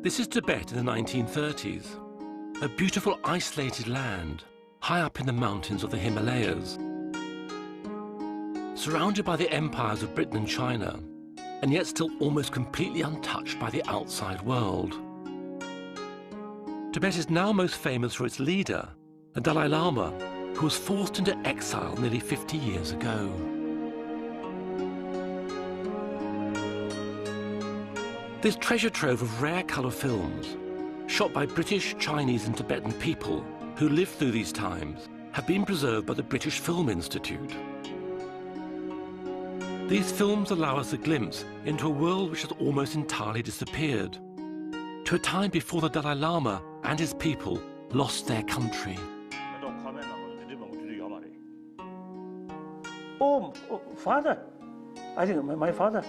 This is Tibet in the 1930s, a beautiful isolated land high up in the mountains of the Himalayas, surrounded by the empires of Britain and China, and yet still almost completely untouched by the outside world. Tibet is now most famous for its leader, the Dalai Lama, who was forced into exile nearly 50 years ago. This treasure trove of rare colour films, shot by British, Chinese and Tibetan people who lived through these times, have been preserved by the British Film Institute. These films allow us a glimpse into a world which has almost entirely disappeared, to a time before the Dalai Lama and his people lost their country. Oh, father. I think my father.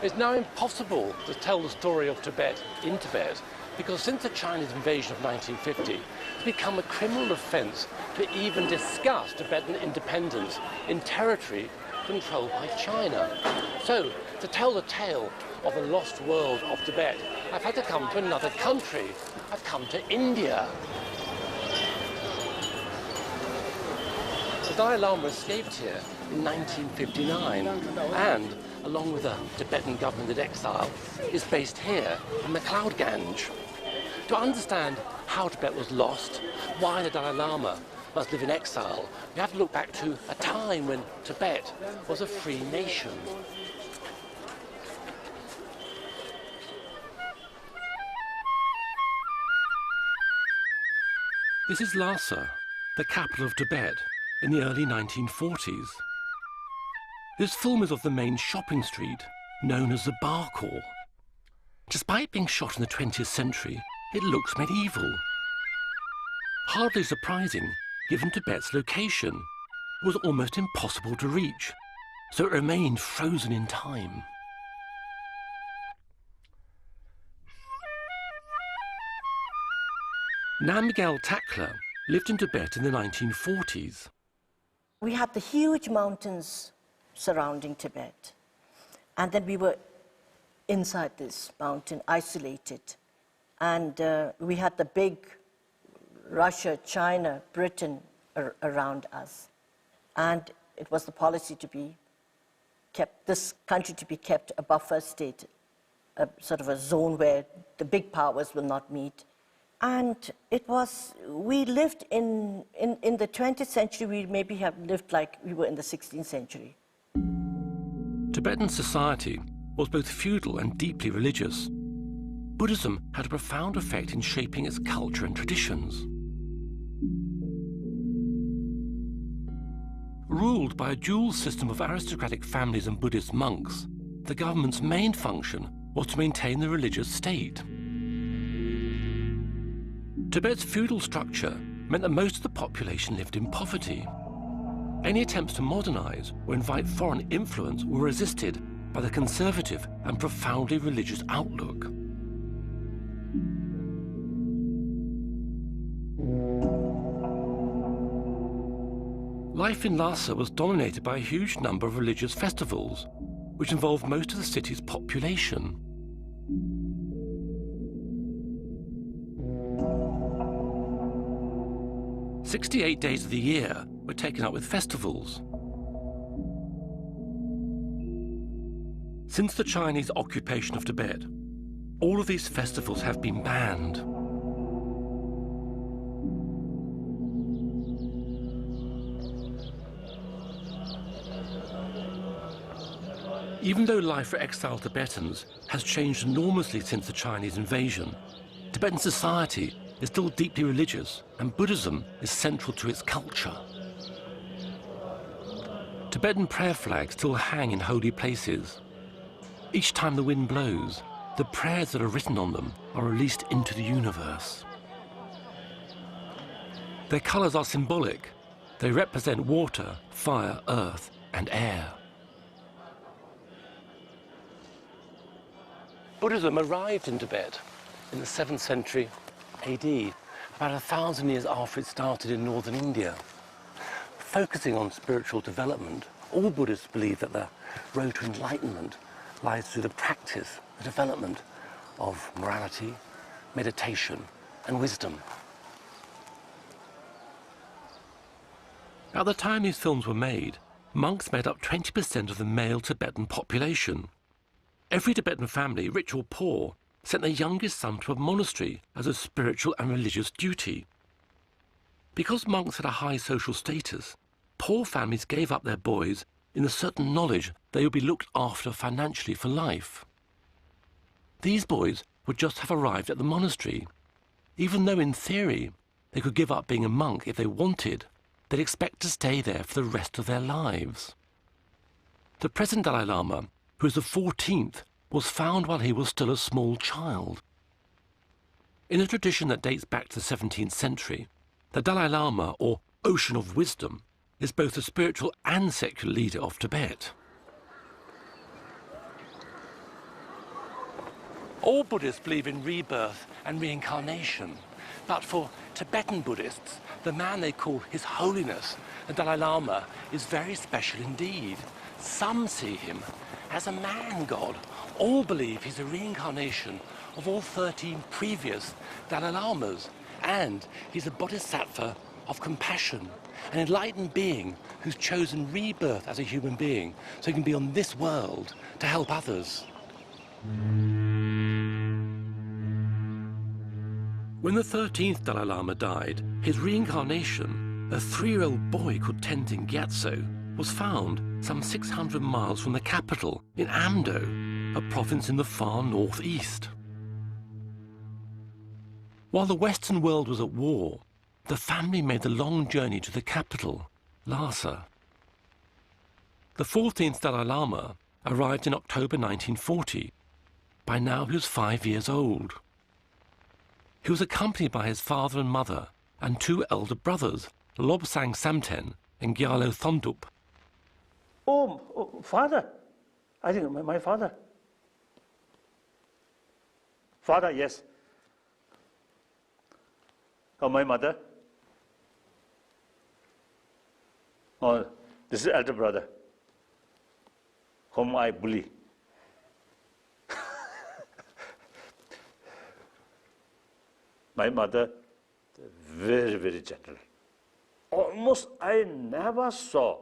It's now impossible to tell the story of Tibet in Tibet because since the Chinese invasion of 1950, it's become a criminal offence to even discuss Tibetan independence in territory controlled by China. So, to tell the tale of the lost world of Tibet, I've had to come to another country. I've come to India. The Dalai Lama escaped here in 1959 and, along with the Tibetan government in exile, is based here in McLeod Ganj. To understand how Tibet was lost, why the Dalai Lama must live in exile, we have to look back to a time when Tibet was a free nation. This is Lhasa, the capital of Tibet, in the early 1940s. This film is of the main shopping street, known as the Barkhor. Despite being shot in the 20th century, it looks medieval. Hardly surprising, given Tibet's location. It was almost impossible to reach, so it remained frozen in time. Namgyal Takla lived in Tibet in the 1940s. We had the huge mountains surrounding Tibet, and then we were inside this mountain, isolated. And we had the big Russia, China, Britain around us. And it was the policy to be kept, this country to be kept a buffer state, a sort of a zone where the big powers will not meet. And it was, we lived in the 20th century, we maybe have lived like we were in the 16th century. Tibetan society was both feudal and deeply religious. Buddhism had a profound effect in shaping its culture and traditions. Ruled by a dual system of aristocratic families and Buddhist monks, the government's main function was to maintain the religious state. Tibet's feudal structure meant that most of the population lived in poverty. Any attempts to modernize or invite foreign influence were resisted by the conservative and profoundly religious outlook. Life in Lhasa was dominated by a huge number of religious festivals, which involved most of the city's population. "68 days of the year were taken up with festivals. Since the Chinese occupation of Tibet, all of these festivals have been banned. Even though life for exiled Tibetans has changed enormously since the Chinese invasion, Tibetan society is still deeply religious, and Buddhism is central to its culture. Tibetan prayer flags still hang in holy places. Each time the wind blows, the prayers that are written on them are released into the universe. Their colors are symbolic. They represent water, fire, earth, and air. Buddhism arrived in Tibet in the 7th century AD, about 1,000 years after it started in northern India. Focusing on spiritual development, all Buddhists believe that the road to enlightenment lies through the practice, the development of morality, meditation, and wisdom. At the time these films were made, monks made up 20% of the male Tibetan population. Every Tibetan family, rich or poor, sent their youngest son to a monastery as a spiritual and religious duty. Because monks had a high social status, poor families gave up their boys in the certain knowledge they would be looked after financially for life. These boys would just have arrived at the monastery. Even though in theory they could give up being a monk if they wanted, they'd expect to stay there for the rest of their lives. The present Dalai Lama, who is the 14th, was found while he was still a small child. In a tradition that dates back to the 17th century, the Dalai Lama, or Ocean of Wisdom, is both the spiritual and secular leader of Tibet. All Buddhists believe in rebirth and reincarnation, but for Tibetan Buddhists, the man they call His Holiness, the Dalai Lama, is very special indeed. Some see him as a man-god. All believe he's a reincarnation of all 13 previous Dalai Lamas, and he's a bodhisattva of compassion, an enlightened being who's chosen rebirth as a human being so he can be on this world to help others. When the 13th Dalai Lama died, his reincarnation, a 3-year-old boy called Tenzin Gyatso, was found some 600 miles from the capital in Amdo, a province in the far northeast. While the Western world was at war, the family made the long journey to the capital, Lhasa. The 14th Dalai Lama arrived in October 1940. By now he was 5 years old. He was accompanied by his father and mother and 2 elder brothers, Lobsang Samten and Gyalo Thondup. Oh, father. I think my father. Father, yes. Oh, my mother. Oh, this is elder brother, whom I bully. My mother, very, very gentle. Almost I never saw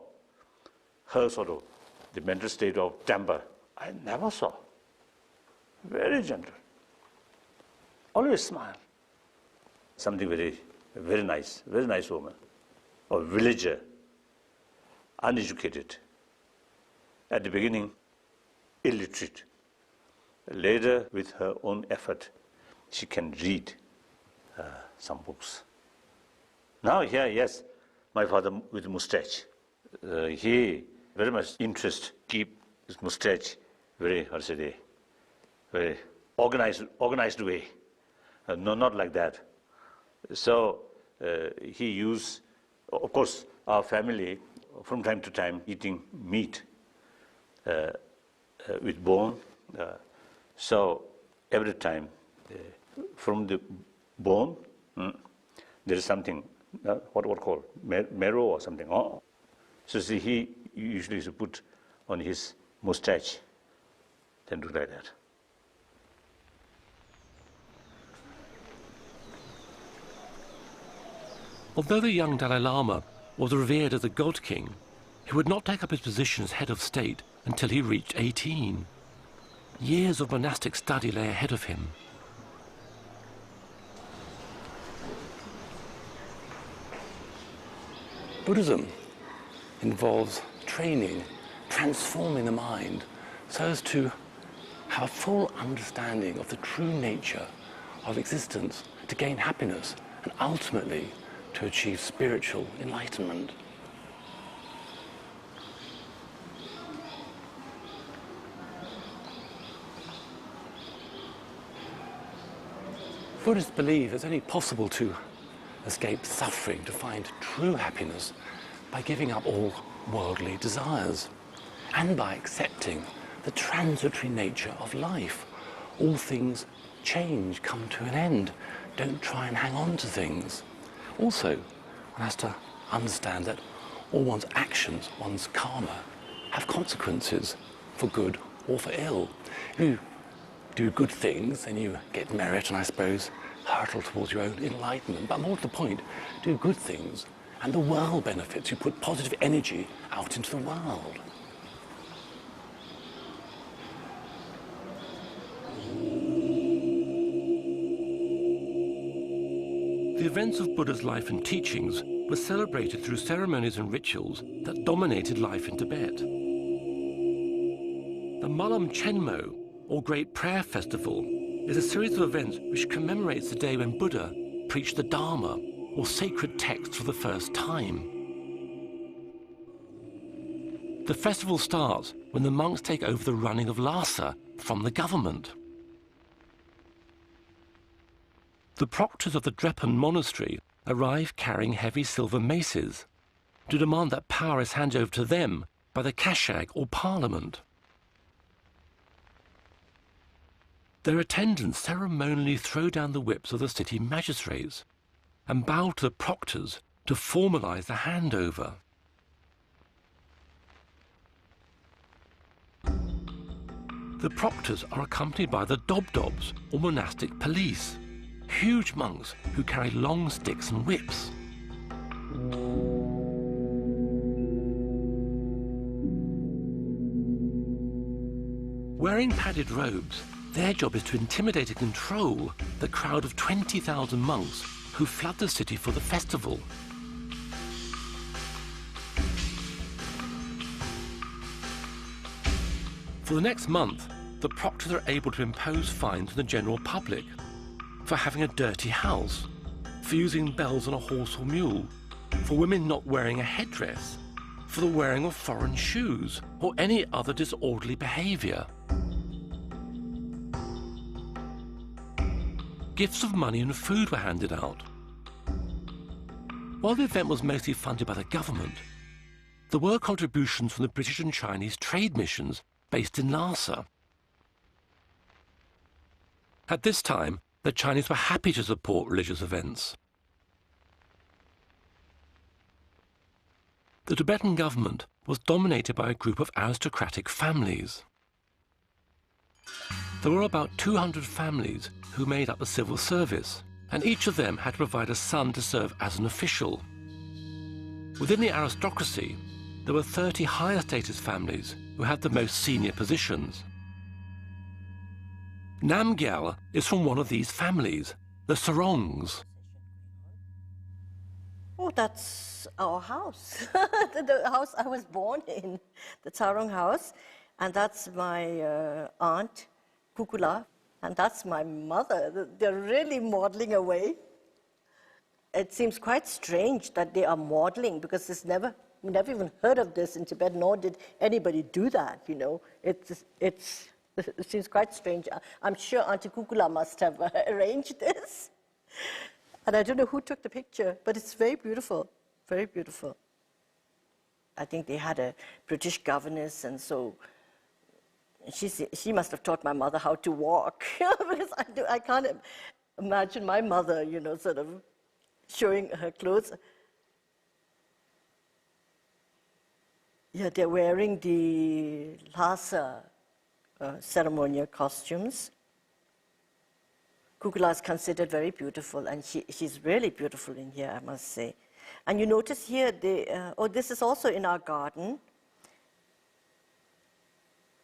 her sort of the mental state of temper. I never saw. Very gentle. Always smile. Something very, very nice woman. A villager, uneducated. At the beginning, illiterate. Later, with her own effort, she can read some books. Now here, yes, my father with mustache. He very much interest keep his mustache very, how to say, very organized way. No, not like that. So he used, of course, our family from time to time eating meat with bone. So every time from the bone, there is something, what called marrow or something. Oh. So see, he usually used to put on his mustache, then do like that. Although the young Dalai Lama was revered as a god king, he would not take up his position as head of state until he reached 18. Years of monastic study lay ahead of him. Buddhism involves training, transforming the mind so as to have a full understanding of the true nature of existence, to gain happiness and ultimately to achieve spiritual enlightenment. Buddhists believe it's only possible to escape suffering, to find true happiness by giving up all worldly desires and by accepting the transitory nature of life. all things change, come to an end. Don't try and hang on to things. Also, one has to understand that all one's actions, one's karma, have consequences for good or for ill. If you do good things, then you get merit and, I suppose, hurtle towards your own enlightenment. But more to the point, do good things and the world benefits. You put positive energy out into the world. The events of Buddha's life and teachings were celebrated through ceremonies and rituals that dominated life in Tibet. The Malam Chenmo, or Great Prayer Festival, is a series of events which commemorates the day when Buddha preached the Dharma, or sacred text, for the first time. The festival starts when the monks take over the running of Lhasa from the government. The proctors of the Drepan monastery arrive carrying heavy silver maces to demand that power is handed over to them by the Kashag, or parliament. Their attendants ceremonially throw down the whips of the city magistrates and bow to the proctors to formalize the handover. The proctors are accompanied by the Dobdobs, or monastic police, huge monks who carry long sticks and whips. Wearing padded robes, their job is to intimidate and control the crowd of 20,000 monks who flood the city for the festival. For the next month, the proctors are able to impose fines on the general public for having a dirty house, for using bells on a horse or mule, for women not wearing a headdress, for the wearing of foreign shoes, or any other disorderly behavior. Gifts of money and food were handed out. While the event was mostly funded by the government, there were contributions from the British and Chinese trade missions based in Lhasa. At this time, the Chinese were happy to support religious events. The Tibetan government was dominated by a group of aristocratic families. There were about 200 families who made up the civil service, and each of them had to provide a son to serve as an official. Within the aristocracy, there were 30 higher status families who had the most senior positions. Namgyal is from one of these families, the Sarongs. Oh, that's our house, the house I was born in, the Sarong house. And that's my aunt, Kukula, and that's my mother. They're really modeling away. It seems quite strange that they are modeling, because we never even heard of this in Tibet, nor did anybody do that, you know. It seems quite strange. I'm sure Auntie Kukula must have arranged this. And I don't know who took the picture, but it's very beautiful, very beautiful. I think they had a British governess, and so she must have taught my mother how to walk, because I can't imagine my mother, you know, sort of showing her clothes. Yeah, they're wearing the Lhasa ceremonial costumes. Kukula is considered very beautiful, and she's really beautiful in here, I must say. And you notice here, this is also in our garden.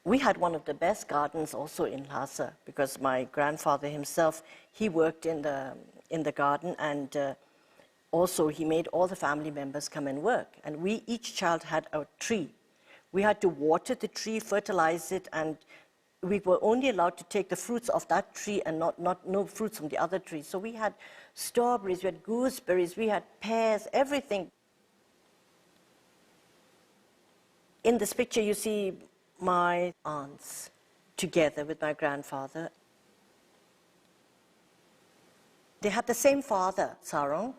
We had one of the best gardens also in Lhasa, because my grandfather himself, he worked in the garden, and also he made all the family members come and work. And each child had a tree. We had to water the tree, fertilize it, and we were only allowed to take the fruits of that tree and no fruits from the other tree. So we had strawberries, we had gooseberries, we had pears, everything. In this picture, you see my aunts together with my grandfather. They had the same father, Sarong,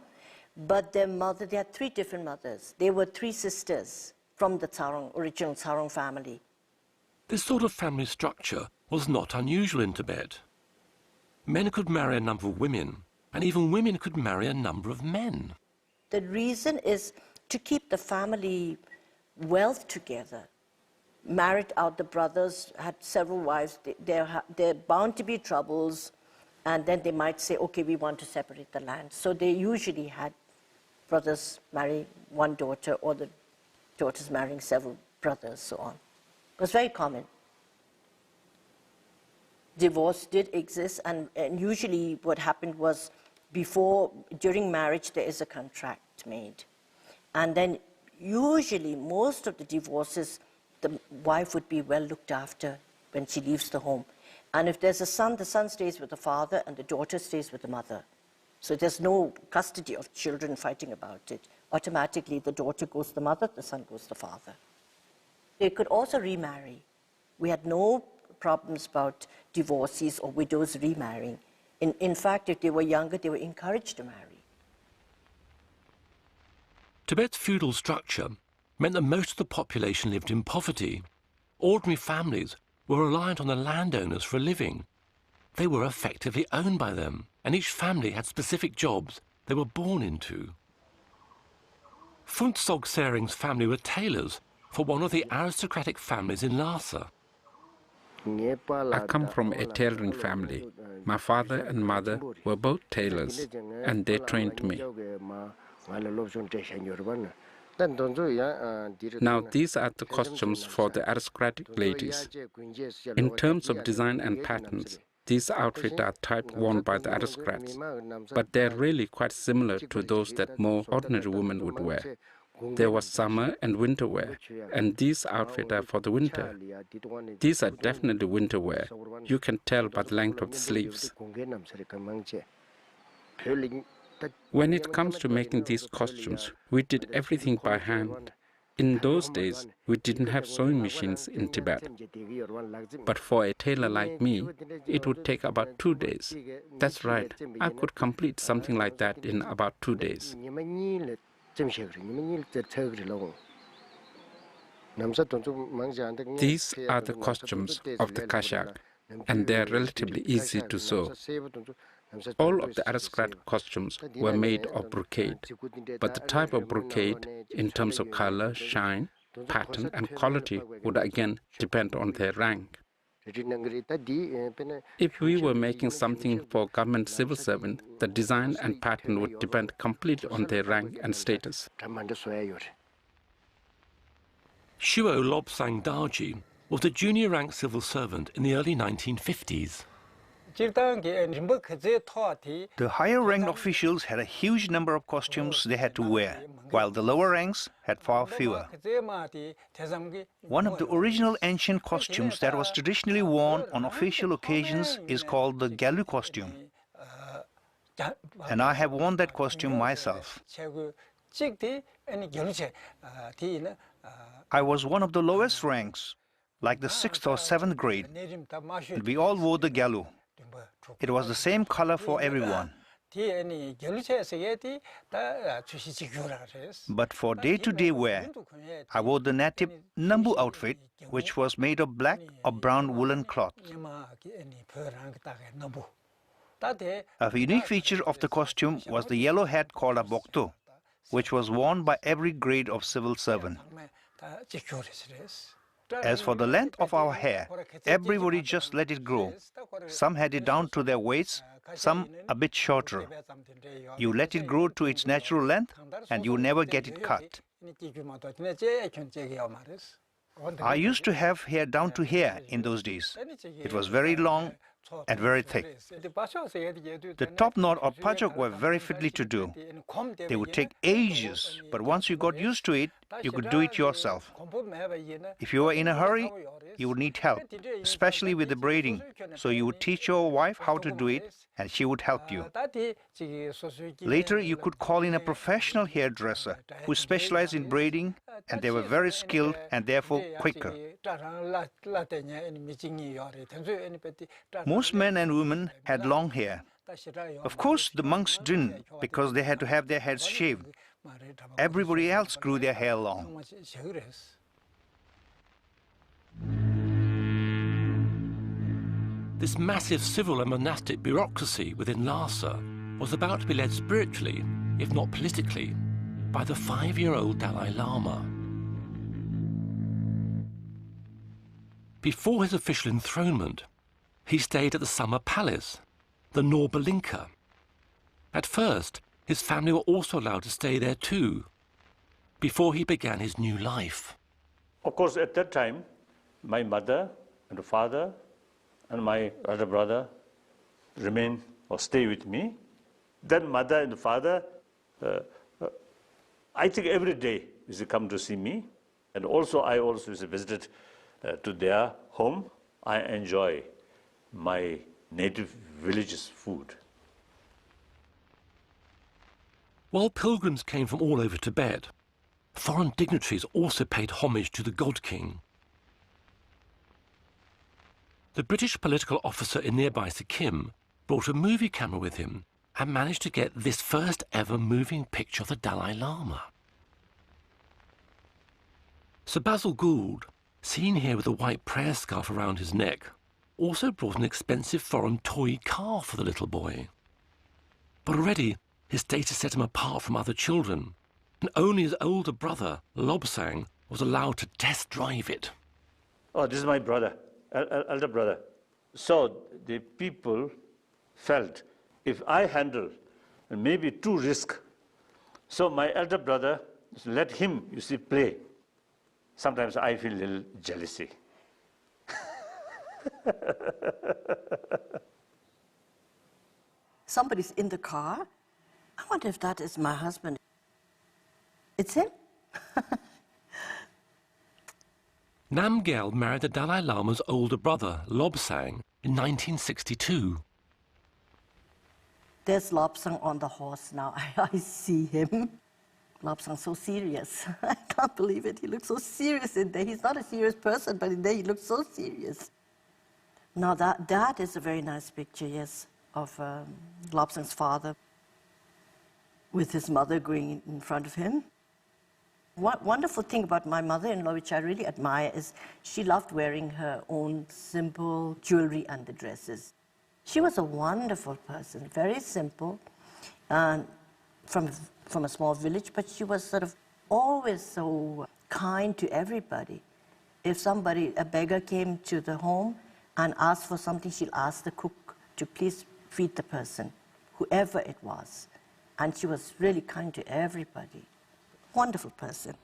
but their mother, they had three different mothers. They were three sisters from the original Sarong family. This sort of family structure was not unusual in Tibet. Men could marry a number of women, and even women could marry a number of men. The reason is to keep the family wealth together. Married out, the brothers had several wives. There bound to be troubles, and then they might say, okay, we want to separate the land. So they usually had brothers marry one daughter, or the daughters marrying several brothers, so on. It was very common. Divorce did exist, and usually what happened was during marriage, there is a contract made. And then usually most of the divorces, the wife would be well looked after when she leaves the home. And if there's a son, the son stays with the father and the daughter stays with the mother. So there's no custody of children fighting about it. Automatically, the daughter goes to the mother, the son goes to the father. They could also remarry. We had no problems about divorcees or widows remarrying. In fact, if they were younger, they were encouraged to marry. Tibet's feudal structure meant that most of the population lived in poverty. Ordinary families were reliant on the landowners for a living. They were effectively owned by them, and each family had specific jobs they were born into. Phuntsog Sering's family were tailors for one of the aristocratic families in Lhasa. I come from a tailoring family. My father and mother were both tailors, and they trained me. Now, these are the costumes for the aristocratic ladies. In terms of design and patterns, these outfits are type worn by the aristocrats, but they're really quite similar to those that more ordinary women would wear. There was summer and winter wear, and these outfits are for the winter. These are definitely winter wear. You can tell by the length of the sleeves. When it comes to making these costumes, we did everything by hand. In those days, we didn't have sewing machines in Tibet. But for a tailor like me, it would take about 2 days. That's right, I could complete something like that in about 2 days. These are the costumes of the Kashak, and they are relatively easy to sew. All of the aristocrat costumes were made of brocade, but the type of brocade, in terms of color, shine, pattern, and quality, would again depend on their rank. If we were making something for government civil servant, the design and pattern would depend completely on their rank and status. Shuo Lobsang Darji was a junior rank civil servant in the early 1950s. The higher ranked officials had a huge number of costumes they had to wear, while the lower ranks had far fewer. One of the original ancient costumes that was traditionally worn on official occasions is called the Galu costume. And I have worn that costume myself. I was one of the lowest ranks, like the 6th or 7th grade, and we all wore the Galu. It was the same color for everyone. But for day-to-day wear, I wore the native Nambu outfit, which was made of black or brown woolen cloth. A unique feature of the costume was the yellow hat called a bokto, which was worn by every grade of civil servant. As for the length of our hair, everybody just let it grow. Some had it down to their waists, some a bit shorter. You let it grow to its natural length and you never get it cut. I used to have hair down to here in those days. It was very long and very thick. The top knot or pajok were very fiddly to do. They would take ages, but once you got used to it, you could do it yourself. If you were in a hurry, you would need help, especially with the braiding. So you would teach your wife how to do it, and she would help you. Later, you could call in a professional hairdresser who specialized in braiding, and they were very skilled and therefore quicker. Most men and women had long hair. Of course, the monks didn't, because they had to have their heads shaved. Everybody else grew their hair long. this massive civil and monastic bureaucracy within Lhasa was about to be led spiritually, if not politically, by the 5-year-old Dalai Lama. Before his official enthronement, he stayed at the summer palace, the Norbalinka. At first, his family were also allowed to stay there too, before he began his new life. Of course, at that time, my mother and father and my elder brother remain or stay with me. Then mother and father, I think every day used to come to see me. And also I also used to visit to their home. I enjoy my native village's food. While pilgrims came from all over Tibet, foreign dignitaries also paid homage to the God King. The British political officer in nearby Sikkim brought a movie camera with him and managed to get this first ever moving picture of the Dalai Lama. Sir Basil Gould, seen here with a white prayer scarf around his neck, also brought an expensive foreign toy car for the little boy. But already his status set him apart from other children, and only his older brother, Lobsang, was allowed to test drive it. Oh, this is my brother, elder brother. So the people felt if I handle maybe too risk, so my elder brother, let him, you see, play. Sometimes I feel a little jealousy. Somebody's in the car. I wonder if that is my husband. It's him. Namgyal married the Dalai Lama's older brother, Lobsang, in 1962. There's Lobsang on the horse now. I see him. Lobsang's so serious. I can't believe it. He looks so serious in there. He's not a serious person, but in there he looks so serious. Now that is a very nice picture, yes, of Lobsang's father with his mother going in front of him. One wonderful thing about my mother-in-law, which I really admire, is she loved wearing her own simple jewelry and the dresses. She was a wonderful person, very simple, and from a small village, but she was sort of always so kind to everybody. If somebody, a beggar, came to the home and asked for something, she'll ask the cook to please feed the person, whoever it was. And she was really kind to everybody. Wonderful person.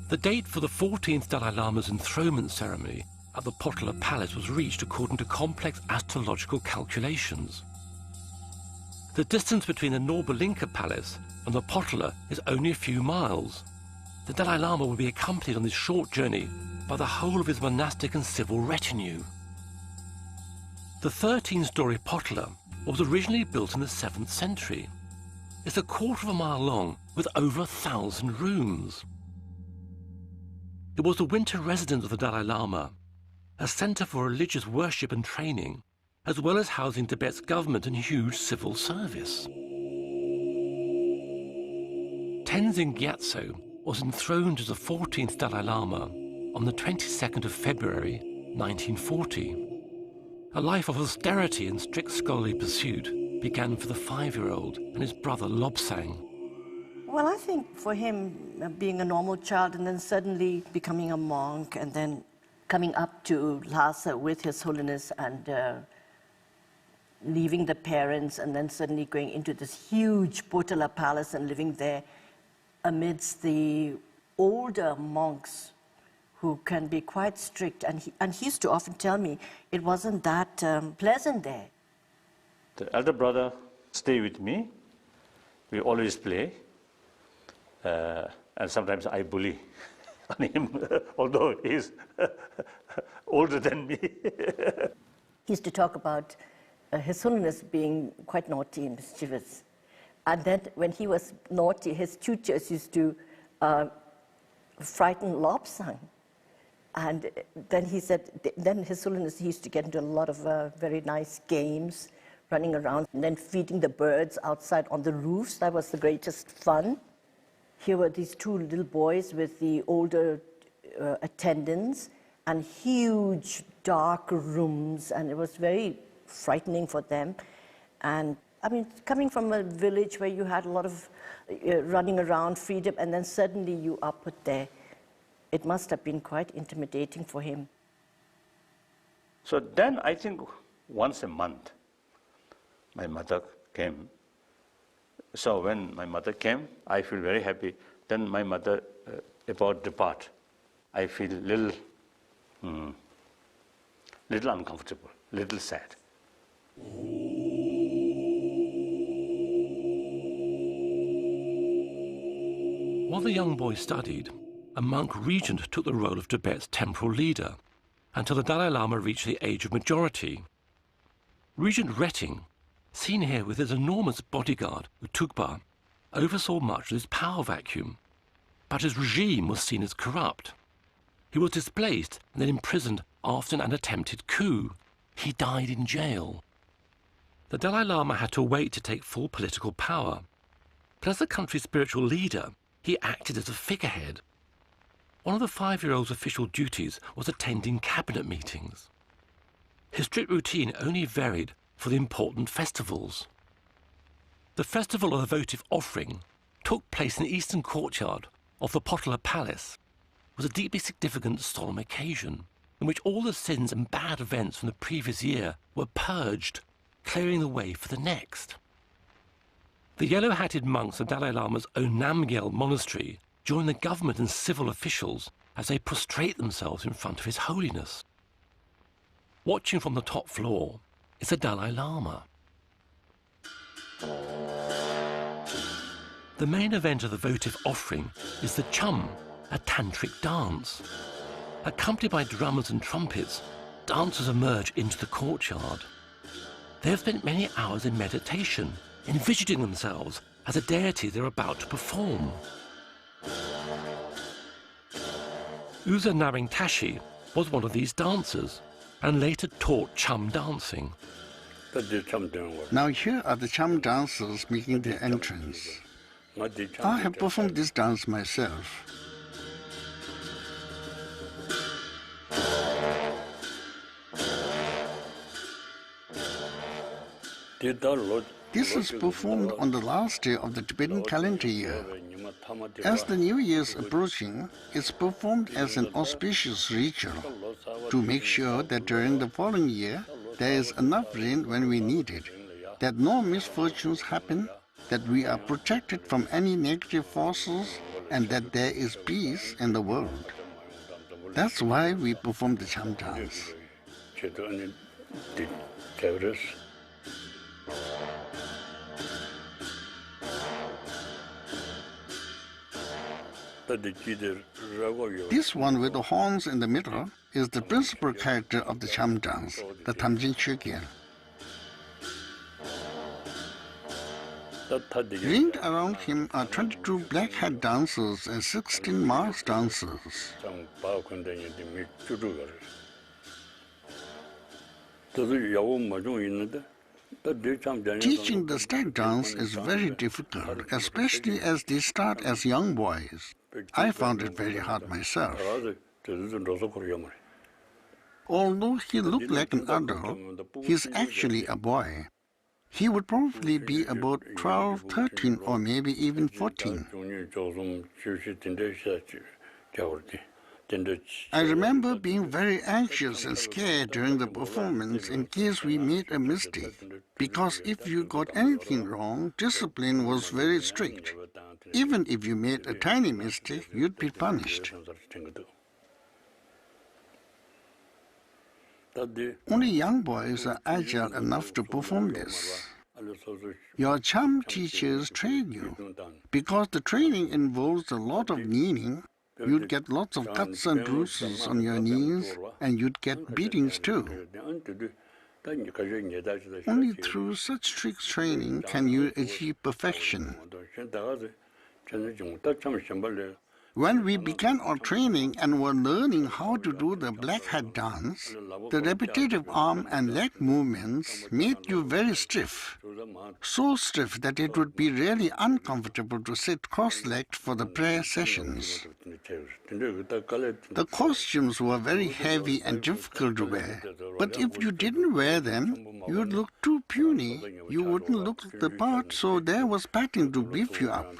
The date for the 14th Dalai Lama's enthronement ceremony at the Potala Palace was reached according to complex astrological calculations. The distance between the Norbalinka Palace and the Potala is only a few miles. The Dalai Lama will be accompanied on this short journey by the whole of his monastic and civil retinue. The 13-story Potala was originally built in the 7th century. It's a quarter of a mile long with over 1,000 rooms. It was the winter residence of the Dalai Lama, a center for religious worship and training, as well as housing Tibet's government and huge civil service. Tenzin Gyatso was enthroned as the 14th Dalai Lama on the 22nd of February, 1940. A life of austerity and strict scholarly pursuit began for the 5-year-old and his brother Lobsang. Well, I think for him, being a normal child and then suddenly becoming a monk and then coming up to Lhasa with His Holiness and leaving the parents and then suddenly going into this huge Potala palace and living there amidst the older monks who can be quite strict. And he used to often tell me it wasn't that pleasant there. The elder brother stay with me. We always play. And sometimes I bully on him, although he's older than me. He used to talk about His Holiness being quite naughty and mischievous. And then when he was naughty, his tutors used to frighten Lobsang. And then he said, then His Holiness used to get into a lot of very nice games, running around, and then feeding the birds outside on the roofs. That was the greatest fun. Here were these two little boys with the older attendants and huge dark rooms, and it was very frightening for them. And I mean, coming from a village where you had a lot of running around, freedom, and then suddenly you are put there, it must have been quite intimidating for him. So then I think once a month, my mother came. So when my mother came, I feel very happy. Then my mother about depart, I feel little uncomfortable, little sad. While the young boy studied, a monk regent took the role of Tibet's temporal leader until the Dalai Lama reached the age of majority. Regent Retting, seen here with his enormous bodyguard, Utukpa, oversaw much of this power vacuum, but his regime was seen as corrupt. He was displaced and then imprisoned after an attempted coup. He died in jail. The Dalai Lama had to wait to take full political power, but as the country's spiritual leader, he acted as a figurehead. One of the 5-year-old's official duties was attending cabinet meetings. His strict routine only varied for the important festivals. The festival of the votive offering took place in the eastern courtyard of the Potala Palace. It was a deeply significant solemn occasion in which all the sins and bad events from the previous year were purged, clearing the way for the next. The yellow-hatted monks of Dalai Lama's own Namgyal monastery join the government and civil officials as they prostrate themselves in front of His Holiness. Watching from the top floor is the Dalai Lama. The main event of the votive offering is the Chum, a tantric dance. Accompanied by drummers and trumpets, dancers emerge into the courtyard. They have spent many hours in meditation, envisioning themselves as a deity they're about to perform. Uza Naring Tashi was one of these dancers and later taught Chum dancing. Now here are the Chum dancers making their entrance. I have performed this dance myself. This is performed on the last day of the Tibetan calendar year. As the New Year is approaching, it's performed as an auspicious ritual to make sure that during the following year there is enough rain when we need it, that no misfortunes happen, that we are protected from any negative forces, and that there is peace in the world. That's why we perform the Chum dance. This one with the horns in the middle is the principal character of the Chum dance, the Tamjin Chogyal. Ringed around him are 22 black hat dancers and 16 masked dancers. Teaching the stag dance is very difficult, especially as they start as young boys. I found it very hard myself. Although he looked like an adult, he's actually a boy. He would probably be about 12, 13, or maybe even 14. I remember being very anxious and scared during the performance in case we made a mistake, because if you got anything wrong, discipline was very strict. Even if you made a tiny mistake, you'd be punished. Only young boys are agile enough to perform this. Your Chum teachers train you. Because the training involves a lot of kneeling, you'd get lots of cuts and bruises on your knees, and you'd get beatings too. Only through such strict training can you achieve perfection. When we began our training and were learning how to do the black hat dance, the repetitive arm and leg movements made you very stiff. So stiff that it would be really uncomfortable to sit cross-legged for the prayer sessions. The costumes were very heavy and difficult to wear, but if you didn't wear them, you'd look too puny. You wouldn't look the part, so there was packing to beef you up.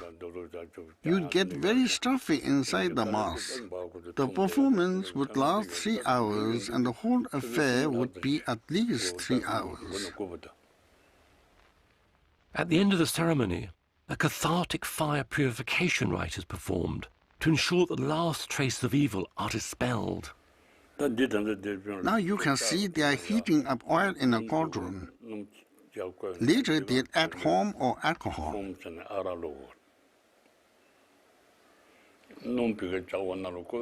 You'd get very stuffy inside the mask. The performance would last 3 hours, and the whole affair would be at least 3 hours. At the end of the ceremony, a cathartic fire purification rite is performed to ensure that the last traces of evil are dispelled. Now you can see they are heating up oil in a cauldron. Later they'd add home or alcohol.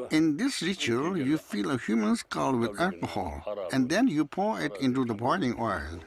In this ritual, you fill a human skull with alcohol, and then you pour it into the boiling oil.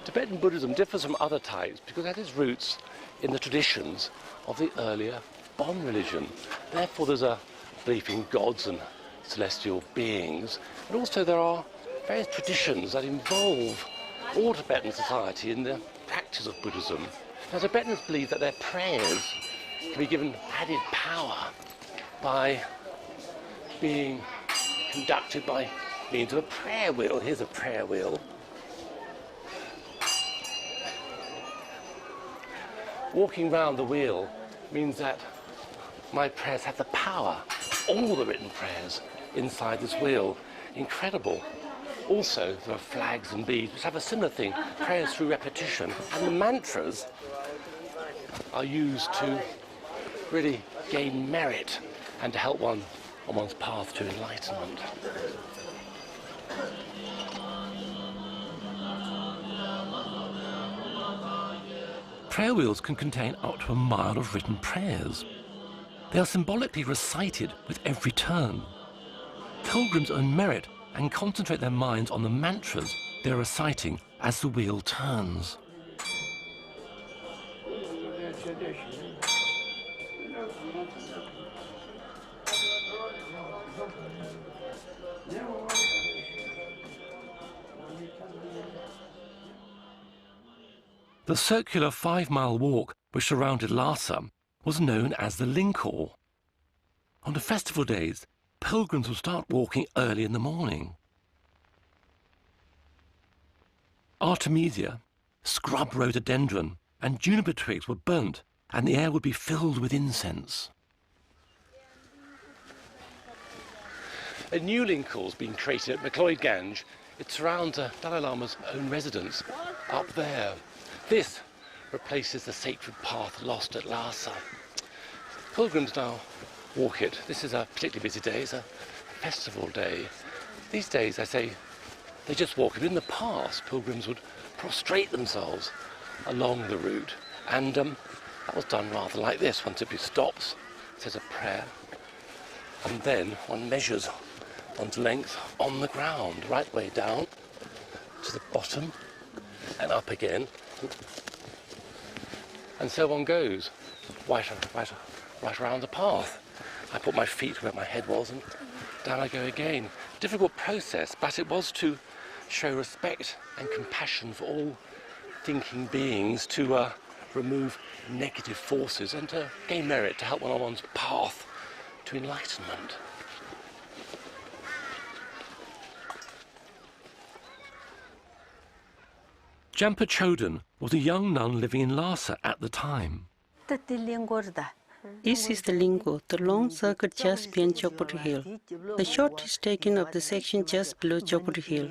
Tibetan Buddhism differs from other types because it has its roots in the traditions of the earlier Bon religion. Therefore there's a belief in gods and celestial beings, but also there are various traditions that involve all Tibetan society in the practice of Buddhism. Now Tibetans believe that their prayers can be given added power by being conducted by means of a prayer wheel. Here's a prayer wheel. Walking round the wheel means that my prayers have the power, all the written prayers inside this wheel. Incredible. Also, there are flags and beads which have a similar thing, prayers through repetition. And the mantras are used to really gain merit and to help one on one's path to enlightenment. Prayer wheels can contain up to a mile of written prayers. They are symbolically recited with every turn. Pilgrims earn merit and concentrate their minds on the mantras they're reciting as the wheel turns. The circular 5-mile walk which surrounded Lhasa was known as the Lingkhor. On the festival days, pilgrims would start walking early in the morning. Artemisia, scrub rhododendron, and juniper twigs were burnt, and the air would be filled with incense. A new Lingkhor has been created at McLeod Ganj. It surrounds the Dalai Lama's own residence up there. This replaces the sacred path lost at Lhasa. Pilgrims now walk it. This is a particularly busy day. It's a festival day. These days, I say, they just walk it. In the past, pilgrims would prostrate themselves along the route, and that was done rather like this. One simply stops, says a prayer, and then one measures one's length on the ground, right way down to the bottom and up again. And so one goes, right around the path. I put my feet where my head was and down I go again. Difficult process, but it was to show respect and compassion for all thinking beings, to remove negative forces and to gain merit, to help one on one's path to enlightenment. Jampa Chodron was a young nun living in Lhasa at the time. This is the Lingkhor, the long circuit just beyond Chokpuri Hill. The shot is taken of the section just below Chokpuri Hill.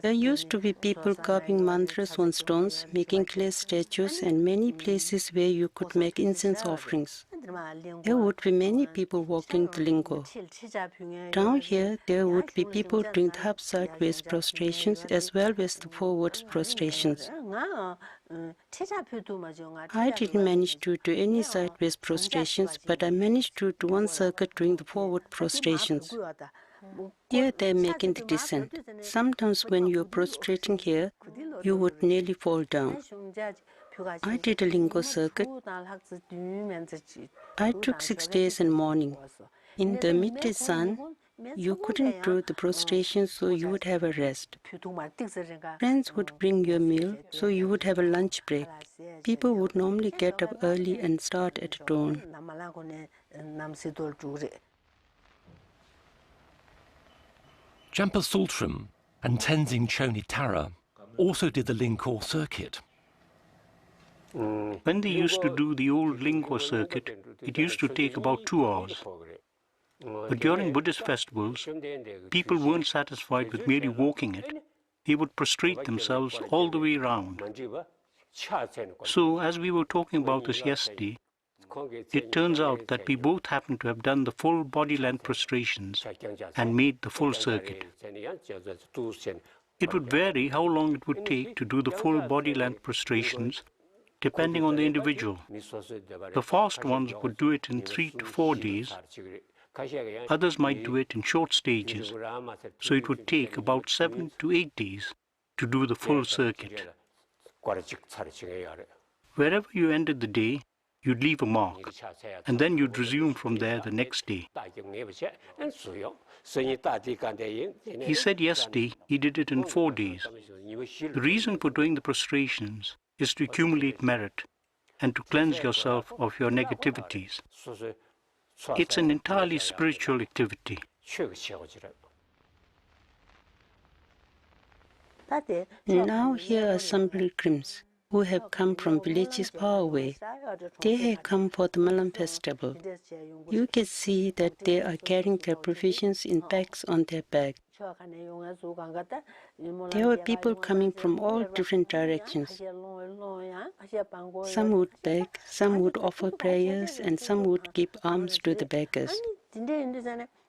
There used to be people carving mantras on stones, making clay statues, and many places where you could make incense offerings. There would be many people walking the Lingkhor. Down here, there would be people doing the half sideways prostrations as well as the forwards prostrations. I didn't manage to do any sideways prostrations, but I managed to do one circuit doing the forward prostrations. Here they're making the descent. Sometimes when you're prostrating here, you would nearly fall down. I did a lingo circuit. I took 6 days and morning. In the midday sun, you couldn't do the prostration, so you would have a rest. Friends would bring you a meal, so you would have a lunch break. People would normally get up early and start at dawn. Jampa Sultram and Tenzing Choni Tara also did the Lingkor circuit. When they used to do the old Lingkor circuit, it used to take about 2 hours. But during Buddhist festivals, people weren't satisfied with merely walking it. They would prostrate themselves all the way around. So, as we were talking about this yesterday, it turns out that we both happened to have done the full body length prostrations and made the full circuit. It would vary how long it would take to do the full body length prostrations, depending on the individual. The fast ones would do it in 3 to 4 days. Others might do it in short stages, so it would take about 7 to 8 days to do the full circuit. Wherever you ended the day, you'd leave a mark, and then you'd resume from there the next day. He said yesterday he did it in 4 days. The reason for doing the prostrations is to accumulate merit and to cleanse yourself of your negativities. It's an entirely spiritual activity. Now here are some pilgrims who have come from villages far away. They have come for the Malam festival. You can see that they are carrying their provisions in bags on their back. There were people coming from all different directions. Some would beg, some would offer prayers, and some would give alms to the beggars.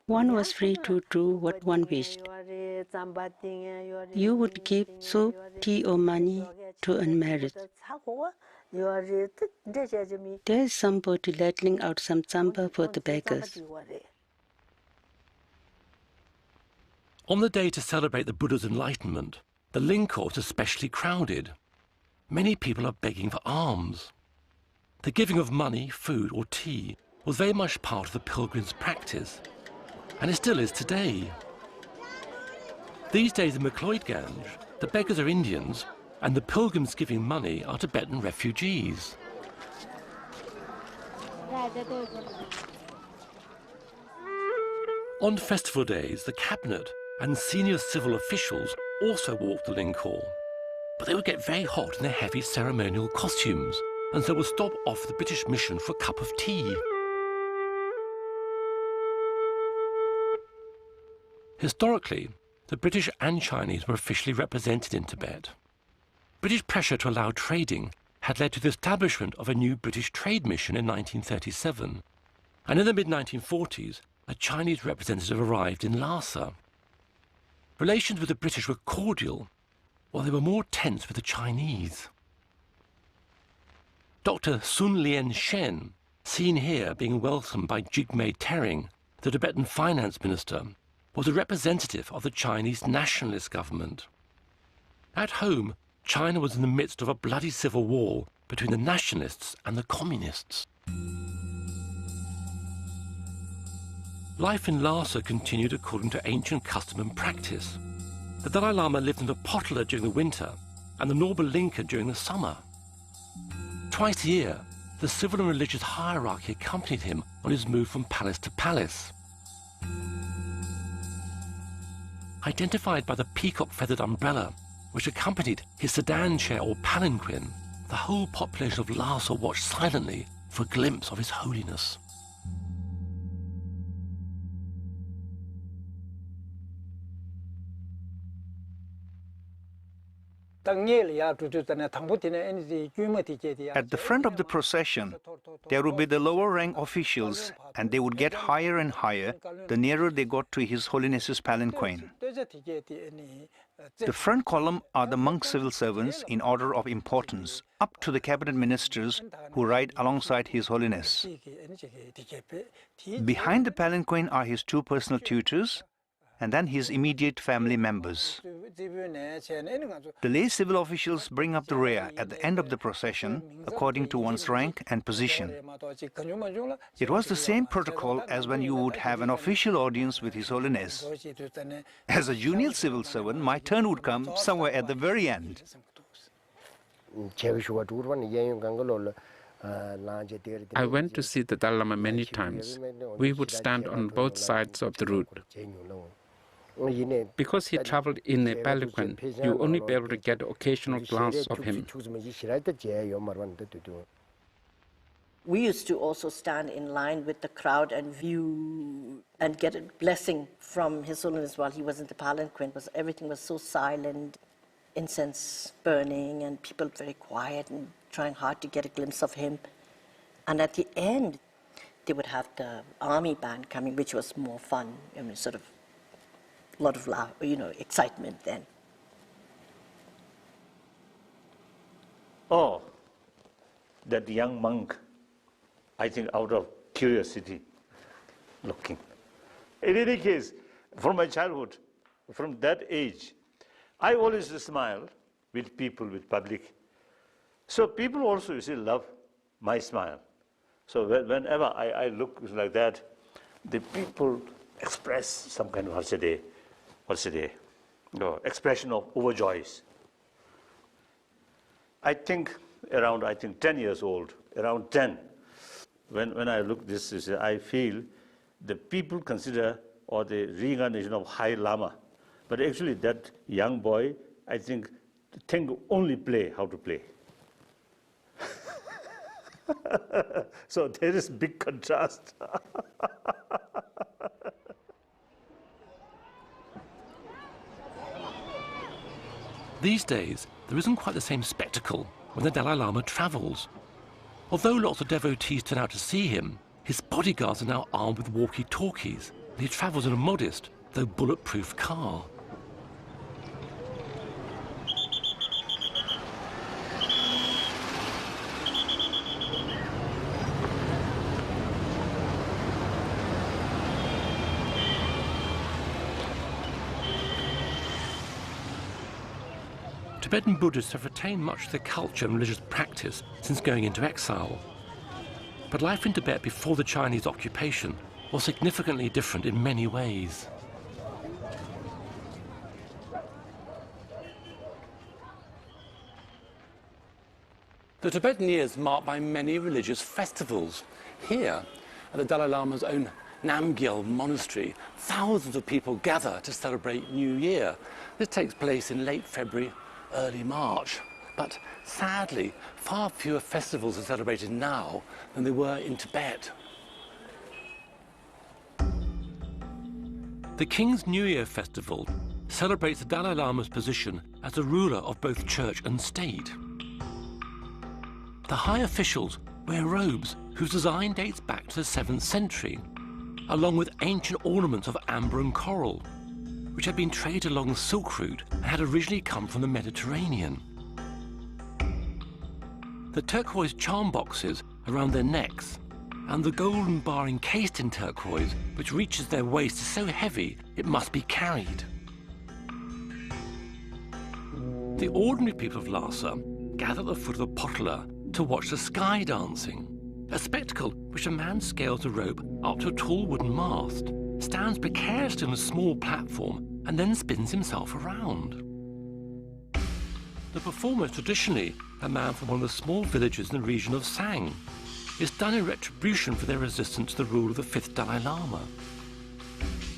One was free to do what one wished. You would give soup, tea, or money to earn merit. There is somebody ladling out some tsamba for the beggars. On the day to celebrate the Buddha's enlightenment, the Lingkor is especially crowded. Many people are begging for alms. The giving of money, food, or tea was very much part of the pilgrims' practice, and it still is today. These days in McLeod-Ganj, the beggars are Indians, and the pilgrims giving money are Tibetan refugees. On festival days, the cabinet and senior civil officials also walked the Lingkor, but they would get very hot in their heavy ceremonial costumes, and so would stop off the British mission for a cup of tea. Historically, the British and Chinese were officially represented in Tibet. British pressure to allow trading had led to the establishment of a new British trade mission in 1937, and in the mid-1940s, a Chinese representative arrived in Lhasa. Relations with the British were cordial, while they were more tense with the Chinese. Dr. Sun Lien Shen, seen here being welcomed by Jigme Tering, the Tibetan finance minister, was a representative of the Chinese nationalist government. At home, China was in the midst of a bloody civil war between the nationalists and the communists. Life in Lhasa continued according to ancient custom and practice. The Dalai Lama lived in the Potala during the winter and the Norba Linka during the summer. Twice a year, the civil and religious hierarchy accompanied him on his move from palace to palace. Identified by the peacock-feathered umbrella, which accompanied his sedan chair or palanquin, the whole population of Lhasa watched silently for a glimpse of His Holiness. At the front of the procession, there would be the lower rank officials, and they would get higher and higher the nearer they got to His Holiness's palanquin. The front column are the monk civil servants in order of importance, up to the cabinet ministers who ride alongside His Holiness. Behind the palanquin are his two personal tutors, and then his immediate family members. The lay civil officials bring up the rear at the end of the procession according to one's rank and position. It was the same protocol as when you would have an official audience with His Holiness. As a junior civil servant, my turn would come somewhere at the very end. I went to see the Dalai Lama many times. We would stand on both sides of the route. Because he traveled in a palanquin, you only be able to get an occasional glance of him. We used to also stand in line with the crowd and view and get a blessing from His Holiness while he was in the palanquin, because everything was so silent, incense burning, and people very quiet and trying hard to get a glimpse of him. And at the end, they would have the army band coming, which was more fun. I mean, sort of a lot of excitement then. Oh, that young monk, I think out of curiosity, looking. In any case, from my childhood, from that age, I always smile with people, with public. So people also, you see, love my smile. So whenever I look like that, the people express some kind of expression of overjoys. I think around 10 years old, around 10, when I look this, I feel the people consider or the reincarnation of High Lama, but actually that young boy, I think only play how to play. So there is big contrast. These days, there isn't quite the same spectacle when the Dalai Lama travels. Although lots of devotees turn out to see him, his bodyguards are now armed with walkie-talkies, and he travels in a modest, though bulletproof car. Tibetan Buddhists have retained much of their culture and religious practice since going into exile. But life in Tibet before the Chinese occupation was significantly different in many ways. The Tibetan year is marked by many religious festivals. Here, at the Dalai Lama's own Namgyal monastery, thousands of people gather to celebrate New Year. This takes place in late February, early March. But sadly, far fewer festivals are celebrated now than they were in Tibet. The King's New Year festival celebrates the Dalai Lama's position as the ruler of both church and state. The high officials wear robes whose design dates back to the 7th century, along with ancient ornaments of amber and coral, which had been traded along the Silk Route and had originally come from the Mediterranean. The turquoise charm boxes around their necks and the golden bar encased in turquoise, which reaches their waist, is so heavy it must be carried. The ordinary people of Lhasa gather at the foot of the Potala to watch the sky dancing, a spectacle which a man scales a rope up to a tall wooden mast, stands precariously on a small platform, and then spins himself around. The performer is traditionally a man from one of the small villages in the region of Sang. It's done in retribution for their resistance to the rule of the 5th Dalai Lama.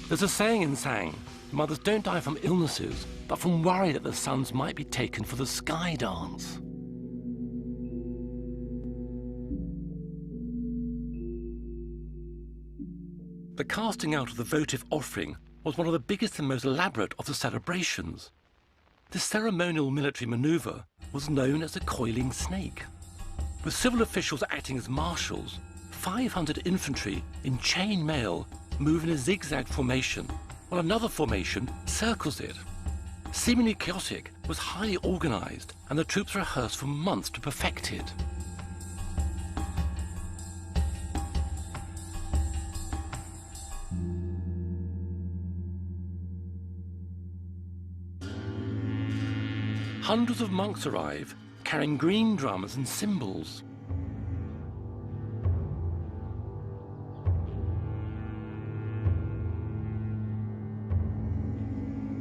There's a saying in Sang, mothers don't die from illnesses, but from worry that their sons might be taken for the sky dance. The casting out of the votive offering was one of the biggest and most elaborate of the celebrations. This ceremonial military maneuver was known as the coiling snake. With civil officials acting as marshals, 500 infantry in chain mail move in a zigzag formation, while another formation circles it. Seemingly chaotic, it was highly organized, and the troops rehearsed for months to perfect it. Hundreds of monks arrive, carrying green drums and cymbals.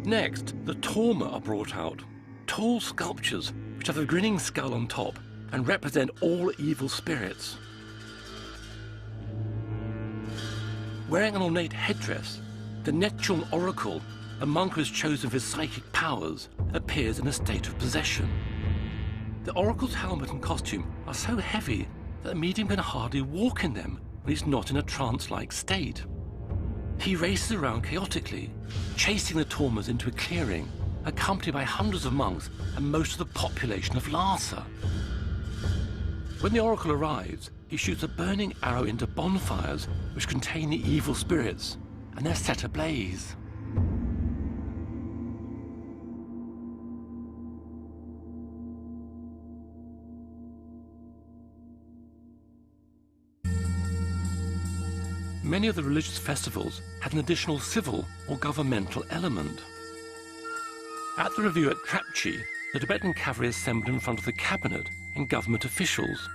Next, the Torma are brought out, tall sculptures which have a grinning skull on top and represent all evil spirits. Wearing an ornate headdress, the Nechung Oracle, a monk who is chosen for his psychic powers, appears in a state of possession. The Oracle's helmet and costume are so heavy that a medium can hardly walk in them when he's not in a trance-like state. He races around chaotically, chasing the Tormas into a clearing, accompanied by hundreds of monks and most of the population of Lhasa. When the Oracle arrives, he shoots a burning arrow into bonfires which contain the evil spirits, and they're set ablaze. Many of the religious festivals had an additional civil or governmental element. At the review at Trapchi, the Tibetan cavalry assembled in front of the cabinet and government officials.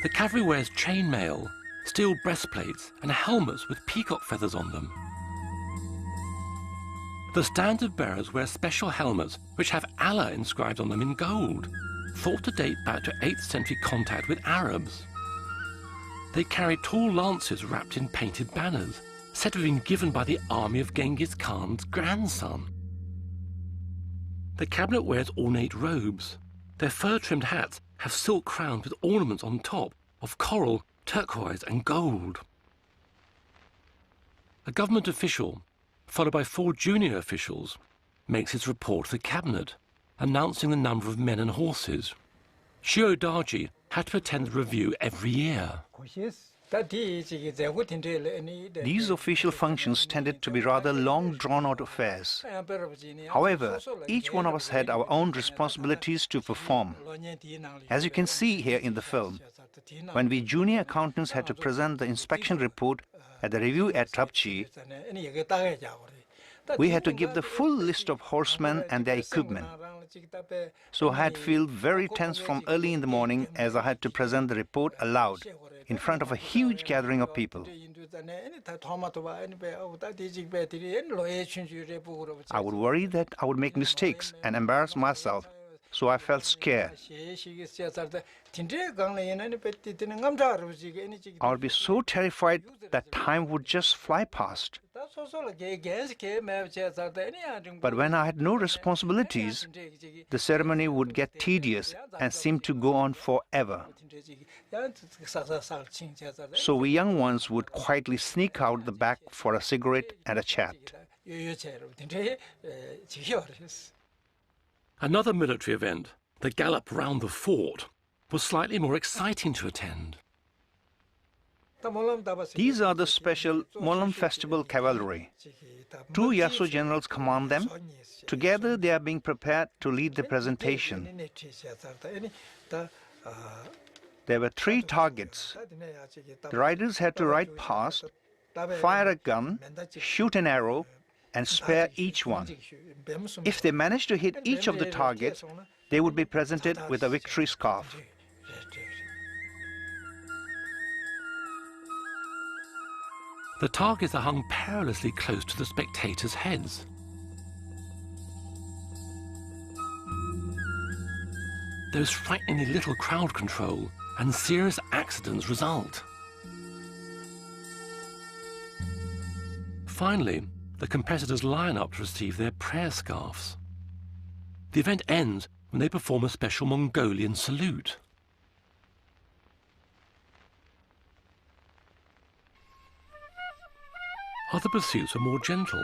The cavalry wears chainmail, steel breastplates, and helmets with peacock feathers on them. The standard bearers wear special helmets which have Allah inscribed on them in gold, thought to date back to 8th century contact with Arabs. They carry tall lances wrapped in painted banners, said to have been given by the army of Genghis Khan's grandson. The cabinet wears ornate robes. Their fur-trimmed hats have silk crowns with ornaments on top of coral, turquoise and gold. A government official, followed by 4 junior officials, makes his report to the cabinet, announcing the number of men and horses. Shio Daji had to attend the review every year. These official functions tended to be rather long, drawn-out affairs. However, each one of us had our own responsibilities to perform. As you can see here in the film, when we junior accountants had to present the inspection report at the review at Trapchi, we had to give the full list of horsemen and their equipment. So I had to feel very tense from early in the morning as I had to present the report aloud in front of a huge gathering of people. I would worry that I would make mistakes and embarrass myself, so I felt scared. I would be so terrified that time would just fly past. But when I had no responsibilities, the ceremony would get tedious and seem to go on forever. So we young ones would quietly sneak out the back for a cigarette and a chat. Another military event, the gallop round the fort, was slightly more exciting to attend. These are the special Molam Festival cavalry. 2 Yaso generals command them. Together they are being prepared to lead the presentation. There were 3 targets. The riders had to ride past, fire a gun, shoot an arrow, and spare each one. If they managed to hit each of the targets, they would be presented with a victory scarf. The targets are hung perilously close to the spectators' heads. There is frighteningly little crowd control, and serious accidents result. Finally, the competitors line up to receive their prayer scarves. The event ends when they perform a special Mongolian salute. Other pursuits were more gentle.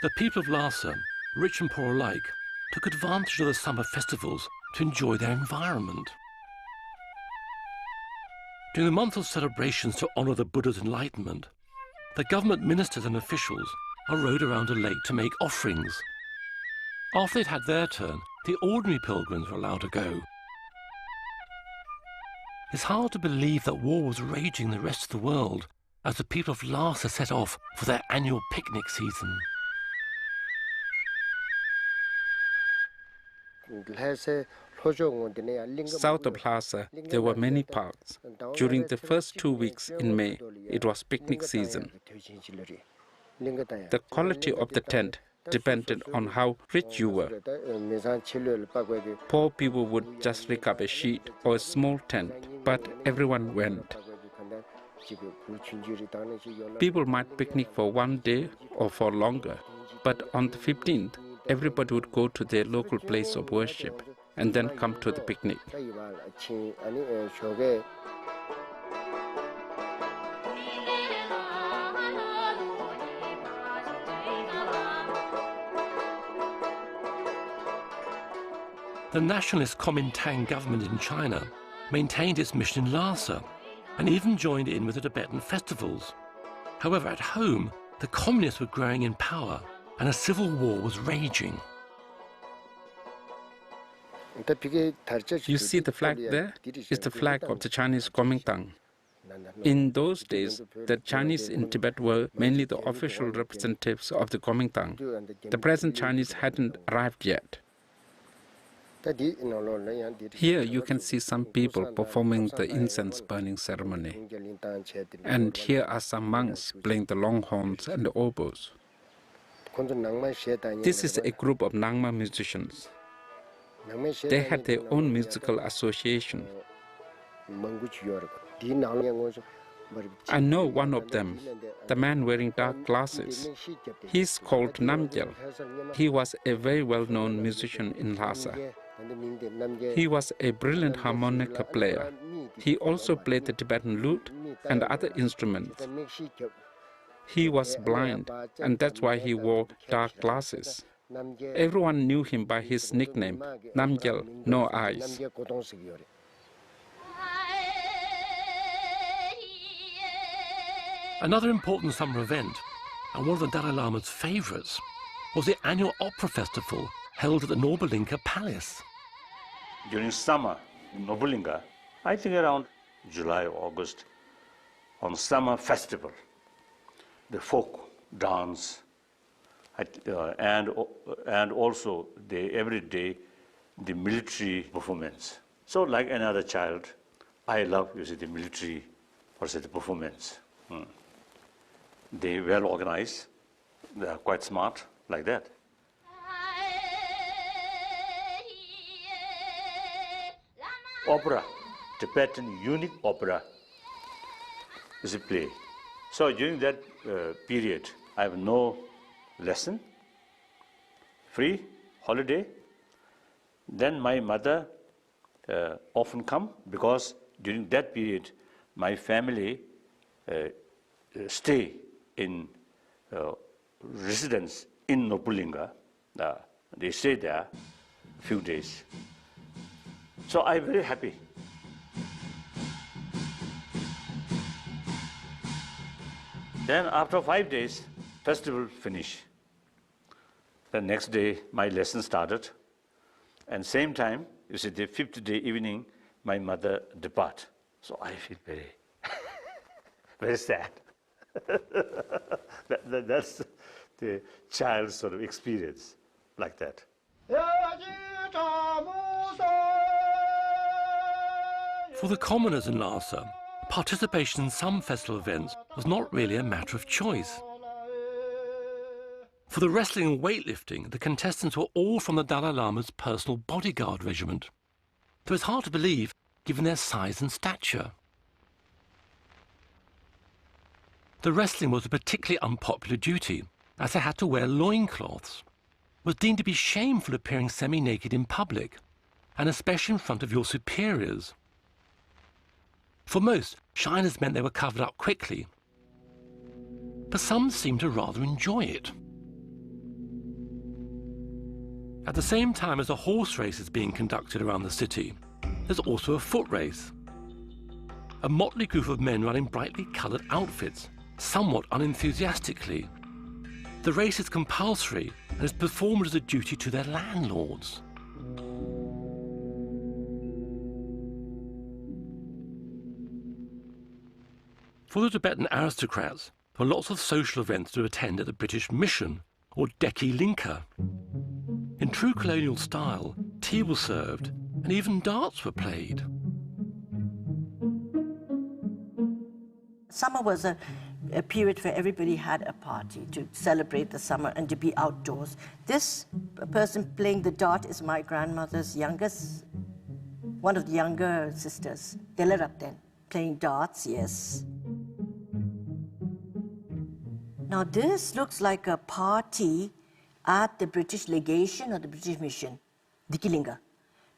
The people of Lhasa, rich and poor alike, took advantage of the summer festivals to enjoy their environment. During the month of celebrations to honour the Buddha's enlightenment, the government ministers and officials are rowed around a lake to make offerings. After they'd had their turn, the ordinary pilgrims were allowed to go. It's hard to believe that war was raging in the rest of the world as the people of Lhasa set off for their annual picnic season. South of Lhasa, there were many parks. During the first 2 weeks in May, it was picnic season. The quality of the tent depended on how rich you were. Poor people would just rig up a sheet or a small tent, but everyone went. People might picnic for 1 day or for longer, but on the 15th, everybody would go to their local place of worship and then come to the picnic. The nationalist Kuomintang government in China maintained its mission in Lhasa and even joined in with the Tibetan festivals. However, at home, the communists were growing in power and a civil war was raging. You see the flag there? It's the flag of the Chinese Kuomintang. In those days, the Chinese in Tibet were mainly the official representatives of the Kuomintang. The present Chinese hadn't arrived yet. Here you can see some people performing the incense burning ceremony. And here are some monks playing the long horns and the oboes. This is a group of Nangma musicians. They had their own musical association. I know one of them, the man wearing dark glasses. He's called Namgyal. He was a very well-known musician in Lhasa. He was a brilliant harmonica player. He also played the Tibetan lute and other instruments. He was blind, and that's why he wore dark glasses. Everyone knew him by his nickname, Namgyal, No Eyes. Another important summer event, and one of the Dalai Lama's favourites, was the annual opera festival held at the Nobulinka Palace. During summer in Nobulinka, I think around July or August, on summer festival, the folk dance, and also every day the military performance. So like another child, I love the military the performance. They well organized, they are quite smart like that. Opera, Tibetan unique opera is a play. So during that period, I have no lesson, free, holiday. Then my mother often come because during that period, my family stay in residence in Nobulinka. They stay there a few days. So I'm very happy. Then after 5 days, festival finish. The next day, my lesson started. And same time, the 5th day evening, my mother depart. So I feel very, very sad. That's the child's sort of experience, like that. For the commoners in Lhasa, participation in some festival events was not really a matter of choice. For the wrestling and weightlifting, the contestants were all from the Dalai Lama's personal bodyguard regiment. Though it's hard to believe, given their size and stature. The wrestling was a particularly unpopular duty, as they had to wear loincloths. It was deemed to be shameful appearing semi-naked in public, and especially in front of your superiors. For most, shyness meant they were covered up quickly, but some seemed to rather enjoy it. At the same time as a horse race is being conducted around the city, there's also a foot race. A motley group of men running brightly coloured outfits, somewhat unenthusiastically. The race is compulsory and is performed as a duty to their landlords. For the Tibetan aristocrats, there were lots of social events to attend at the British Mission, or Deki Linka. In true colonial style, tea was served and even darts were played. Summer was a period where everybody had a party to celebrate the summer and to be outdoors. This person playing the dart is my grandmother's youngest, one of the younger sisters. Delerapten, playing darts, yes. Now this looks like a party at the British legation or the British mission, Dikilinga,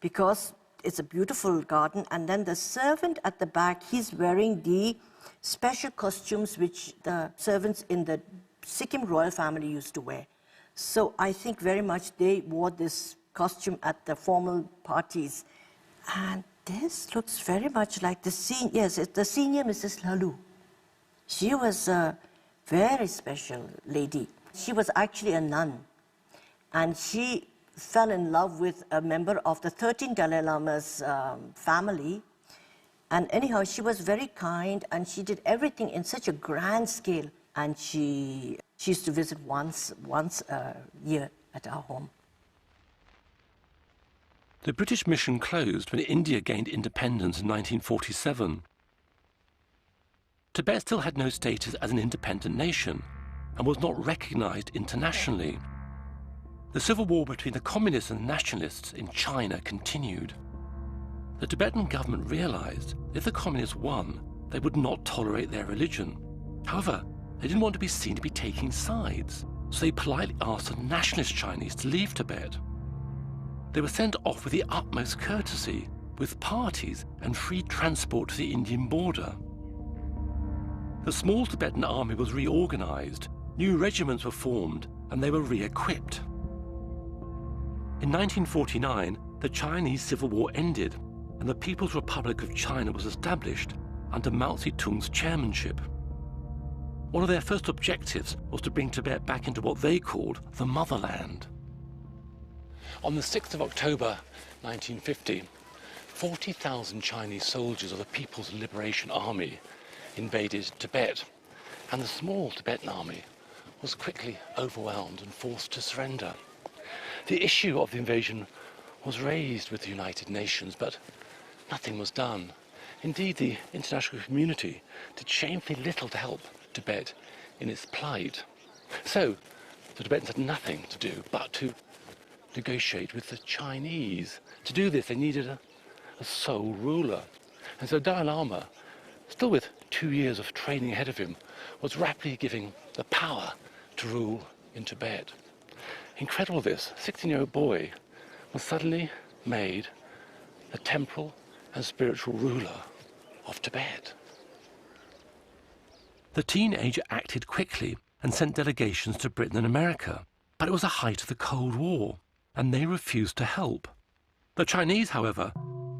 because it's a beautiful garden, and then the servant at the back, he's wearing the special costumes which the servants in the Sikkim royal family used to wear. So I think very much they wore this costume at the formal parties. And this looks very much like the senior, yes, it's the senior Mrs. Lalu. She was a very special lady. She was actually a nun, and she fell in love with a member of the 13th Dalai Lama's family. And anyhow, she was very kind, and she did everything in such a grand scale. And she used to visit once a year at our home. The British mission closed when India gained independence in 1947. Tibet still had no status as an independent nation and was not recognized internationally. The civil war between the communists and nationalists in China continued. The Tibetan government realized if the communists won, they would not tolerate their religion. However, they didn't want to be seen to be taking sides, so they politely asked the nationalist Chinese to leave Tibet. They were sent off with the utmost courtesy, with parties and free transport to the Indian border. The small Tibetan army was reorganized, new regiments were formed, and they were re-equipped. In 1949, the Chinese Civil War ended, and the People's Republic of China was established under Mao Zedong's chairmanship. One of their first objectives was to bring Tibet back into what they called the motherland. On the 6th of October 1950, 40,000 Chinese soldiers of the People's Liberation Army invaded Tibet, and the small Tibetan army was quickly overwhelmed and forced to surrender. The issue of the invasion was raised with the United Nations, but nothing was done. Indeed, the international community did shamefully little to help Tibet in its plight. So the Tibetans had nothing to do but to negotiate with the Chinese. To do this, they needed a sole ruler. And so Dalai Lama, still with 2 years of training ahead of him, was rapidly giving the power to rule in Tibet. Incredible this, a 16-year-old boy was suddenly made the temporal and spiritual ruler of Tibet. The teenager acted quickly and sent delegations to Britain and America, but it was the height of the Cold War, and they refused to help. The Chinese, however,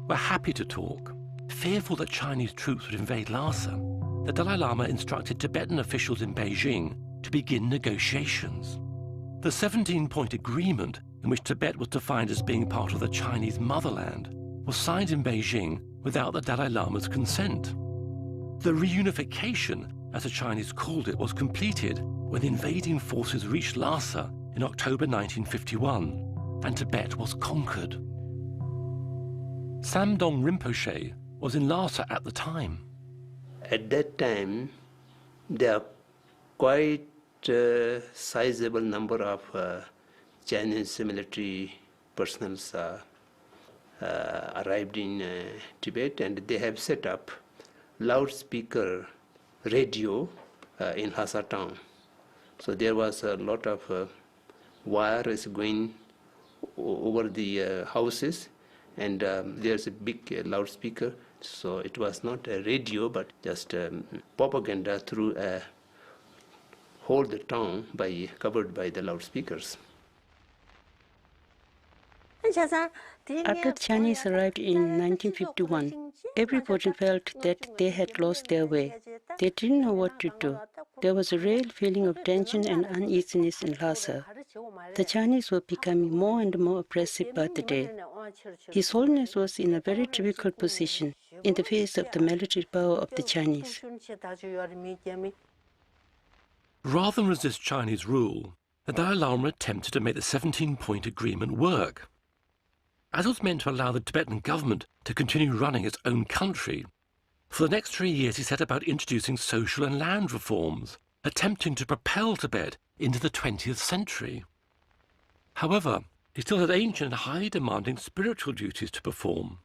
were happy to talk. Fearful that Chinese troops would invade Lhasa, the Dalai Lama instructed Tibetan officials in Beijing to begin negotiations. The 17-point agreement, in which Tibet was defined as being part of the Chinese motherland, was signed in Beijing without the Dalai Lama's consent. The reunification, as the Chinese called it, was completed when the invading forces reached Lhasa in October 1951, and Tibet was conquered. Samdong Rinpoche was in Lhasa at the time. At that time, there are quite a sizable number of Chinese military personnel arrived in Tibet, and they have set up loudspeaker radio in Lhasa town. So there was a lot of wires going over the houses, and there's a big loudspeaker. So it was not a radio, but just propaganda through a whole the town covered by the loudspeakers. After the Chinese arrived in 1951, everybody felt that they had lost their way. They didn't know what to do. There was a real feeling of tension and uneasiness in Lhasa. The Chinese were becoming more and more oppressive by the day. His Holiness was in a very difficult position in the face of the military power of the Chinese. Rather than resist Chinese rule, the Dalai Lama attempted to make the 17-point agreement work. As it was meant to allow the Tibetan government to continue running its own country, for the next 3 years he set about introducing social and land reforms, attempting to propel Tibet into the 20th century. However, he still had ancient and highly demanding spiritual duties to perform.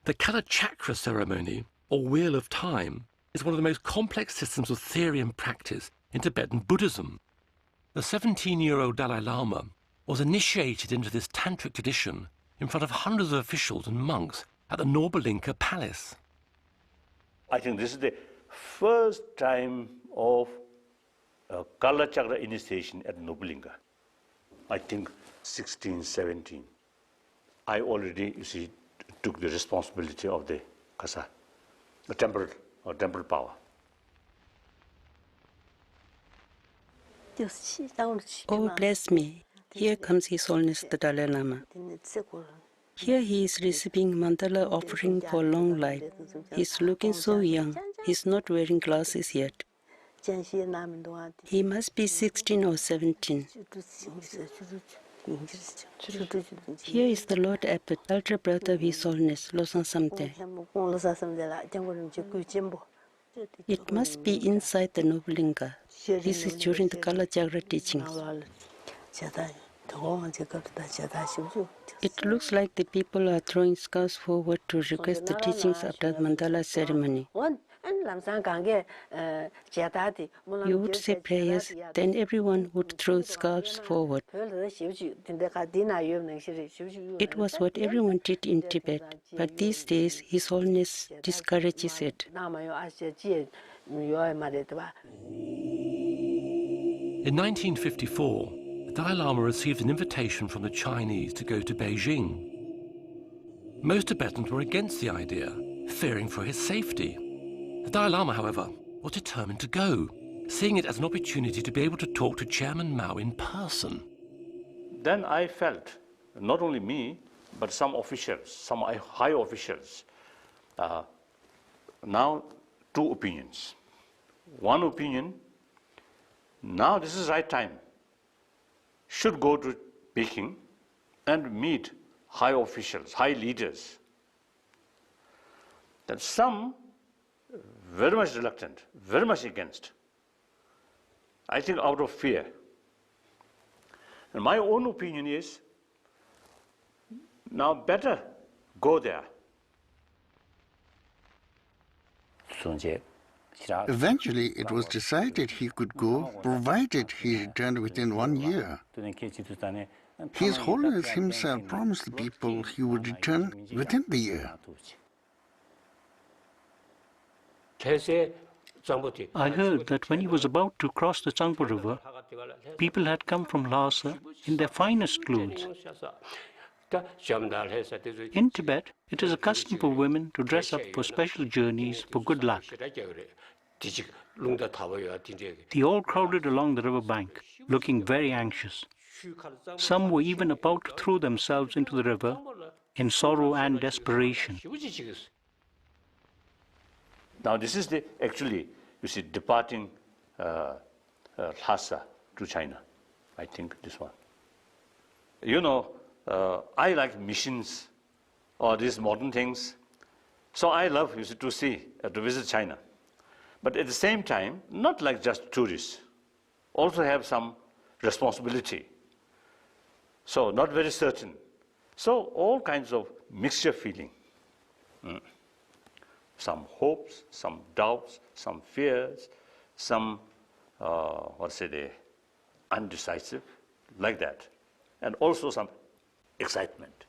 The Kalachakra ceremony, or Wheel of Time, is one of the most complex systems of theory and practice in Tibetan Buddhism. The 17-year-old Dalai Lama was initiated into this tantric tradition in front of hundreds of officials and monks at the Norbalinka Palace. I think this is the first time of Kalachakra initiation at Norbalinka. I think 16, 17. I already, you see, took the responsibility of the Kasa, the temple power. Oh, bless me. Here comes His Holiness the Dalai Lama. Here he is receiving mandala offering for long life. He's looking so young. He's not wearing glasses yet. He must be 16 or 17. Here is the Lord Abbot, elder brother of His Holiness, Losang Samte. It must be inside the Norbalinka. This is during the Kalachakra teachings. It looks like the people are throwing scarves forward to request the teachings after the mandala ceremony. You would say prayers, then everyone would throw scarves forward. It was what everyone did in Tibet, but these days His Holiness discourages it. In 1954, the Dalai Lama received an invitation from the Chinese to go to Beijing. Most Tibetans were against the idea, fearing for his safety. The Dalai Lama, however, was determined to go, seeing it as an opportunity to be able to talk to Chairman Mao in person. Then I felt, not only me, but some officials, some high officials, now two opinions. One opinion, now this is the right time, should go to Peking and meet high officials, high leaders. Then some very much reluctant, very much against. I think out of fear. And my own opinion is, now better go there. Eventually, it was decided he could go, provided he returned within 1 year. His Holiness himself promised the people he would return within the year. I heard that when he was about to cross the Tsangpo River, people had come from Lhasa in their finest clothes. In Tibet, it is a custom for women to dress up for special journeys for good luck. They all crowded along the river bank, looking very anxious. Some were even about to throw themselves into the river in sorrow and desperation. Now this is the, actually, you see, departing Lhasa to China. I think this one. You know, I like missions or these modern things. So I love, you see, to visit China. But at the same time, not like just tourists, also have some responsibility. So not very certain. So all kinds of mixture feeling. Some hopes, some doubts, some fears, some, undecisive, like that. And also some excitement.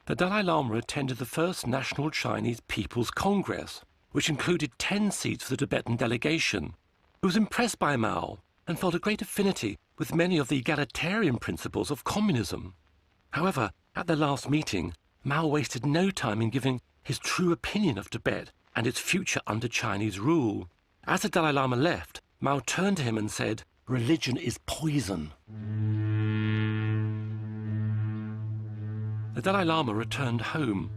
The Dalai Lama attended the first National Chinese People's Congress, which included 10 seats for the Tibetan delegation. He was impressed by Mao and felt a great affinity with many of the egalitarian principles of communism. However, at their last meeting, Mao wasted no time in giving his true opinion of Tibet and its future under Chinese rule. As the Dalai Lama left, Mao turned to him and said, "Religion is poison." The Dalai Lama returned home.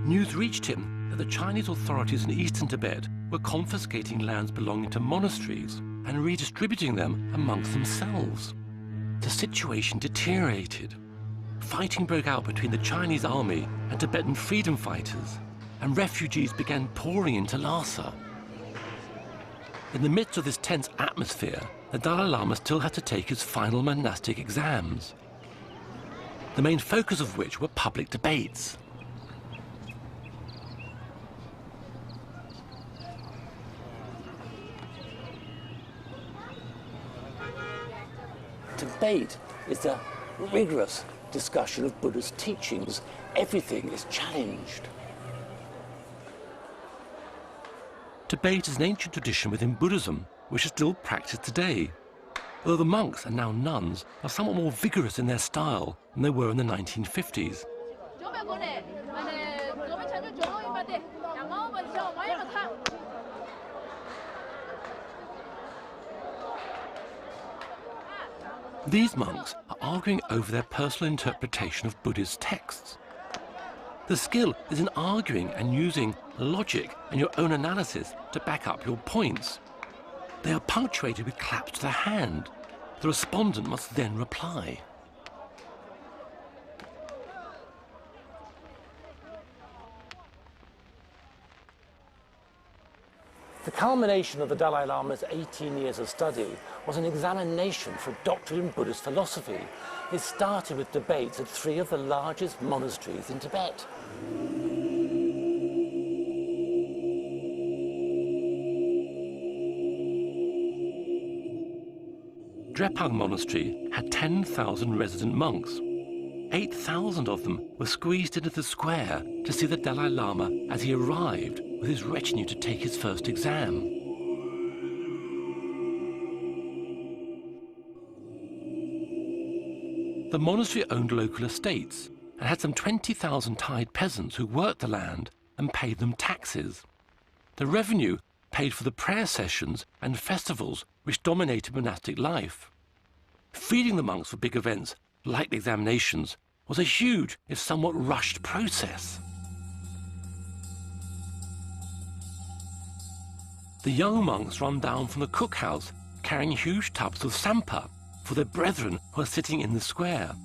News reached him that the Chinese authorities in eastern Tibet were confiscating lands belonging to monasteries and redistributing them amongst themselves. The situation deteriorated. Fighting broke out between the Chinese army and Tibetan freedom fighters, and refugees began pouring into Lhasa. In the midst of this tense atmosphere, the Dalai Lama still had to take his final monastic exams, the main focus of which were public debates. Debate is a rigorous discussion of Buddha's teachings. Everything is challenged. Debate is an ancient tradition within Buddhism, which is still practiced today, although the monks, and now nuns, are somewhat more vigorous in their style than they were in the 1950s. These monks are arguing over their personal interpretation of Buddhist texts. The skill is in arguing and using logic and your own analysis to back up your points. They are punctuated with claps to the hand. The respondent must then reply. The culmination of the Dalai Lama's 18 years of study was an examination for a doctorate in Buddhist philosophy. It started with debates at 3 of the largest monasteries in Tibet. Drepung Monastery had 10,000 resident monks. 8,000 of them were squeezed into the square to see the Dalai Lama as he arrived with his retinue to take his first exam. The monastery owned local estates and had some 20,000 tied peasants who worked the land and paid them taxes. The revenue paid for the prayer sessions and festivals which dominated monastic life. Feeding the monks for big events, like the examinations, was a huge, if somewhat rushed, process. The young monks run down from the cookhouse carrying huge tubs of sampa for their brethren who are sitting in the square.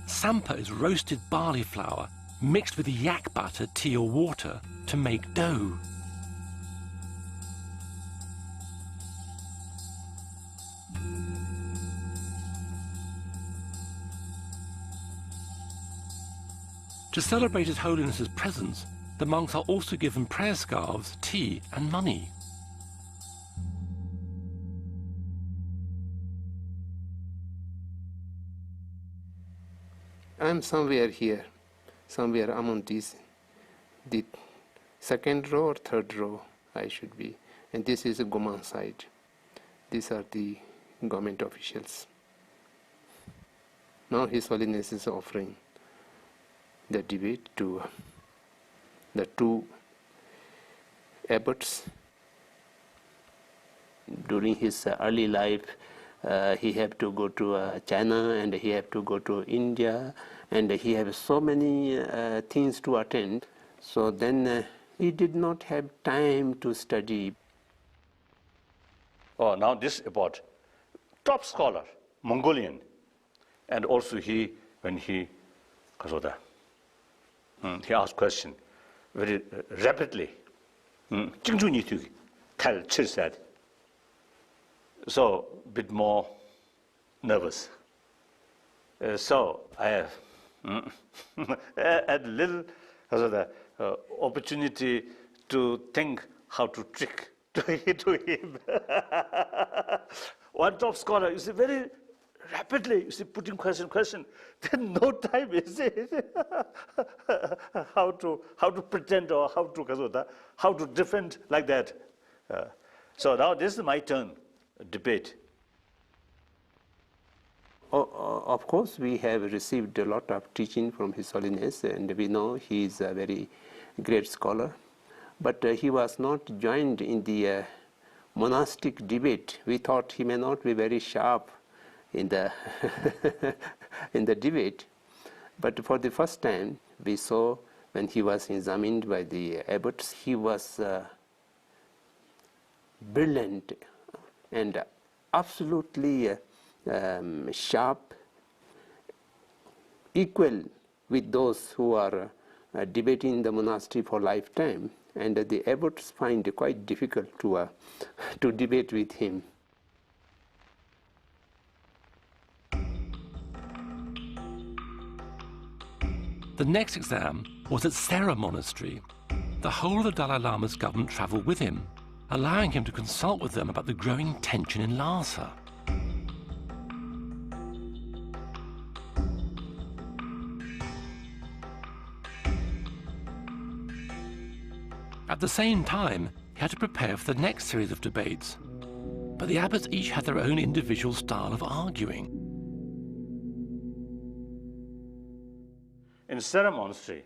Sampa is roasted barley flour mixed with yak butter, tea or water to make dough. To celebrate His Holiness's presence, the monks are also given prayer scarves, tea and money. I'm somewhere here, somewhere among these, the second row or third row I should be. And this is a Goman side. These are the government officials. Now His Holiness is offering the debate to the 2 abbots. During his early life, he had to go to China, and he had to go to India, and he had so many things to attend. So then he did not have time to study. Oh, now this about top scholar, Mongolian, and also when he asked question very rapidly. So a bit more nervous. So I had little opportunity to think how to trick to him. One top scholar, you see, very rapidly, you see, putting question, then no time, you see, how to pretend or how to defend like that. So now this is my turn, debate. Of course, we have received a lot of teaching from His Holiness, and we know he is a very great scholar. But he was not joined in the monastic debate. We thought he may not be very sharp in the in the debate. But for the first time, we saw when he was examined by the abbots, he was brilliant and absolutely sharp, equal with those who are debating the monastery for lifetime, and the abbots find it quite difficult to debate with him. The next exam was at Sera Monastery. The whole of the Dalai Lama's government travelled with him, allowing him to consult with them about the growing tension in Lhasa. At the same time, he had to prepare for the next series of debates. But the abbots each had their own individual style of arguing. In Sera Monastery,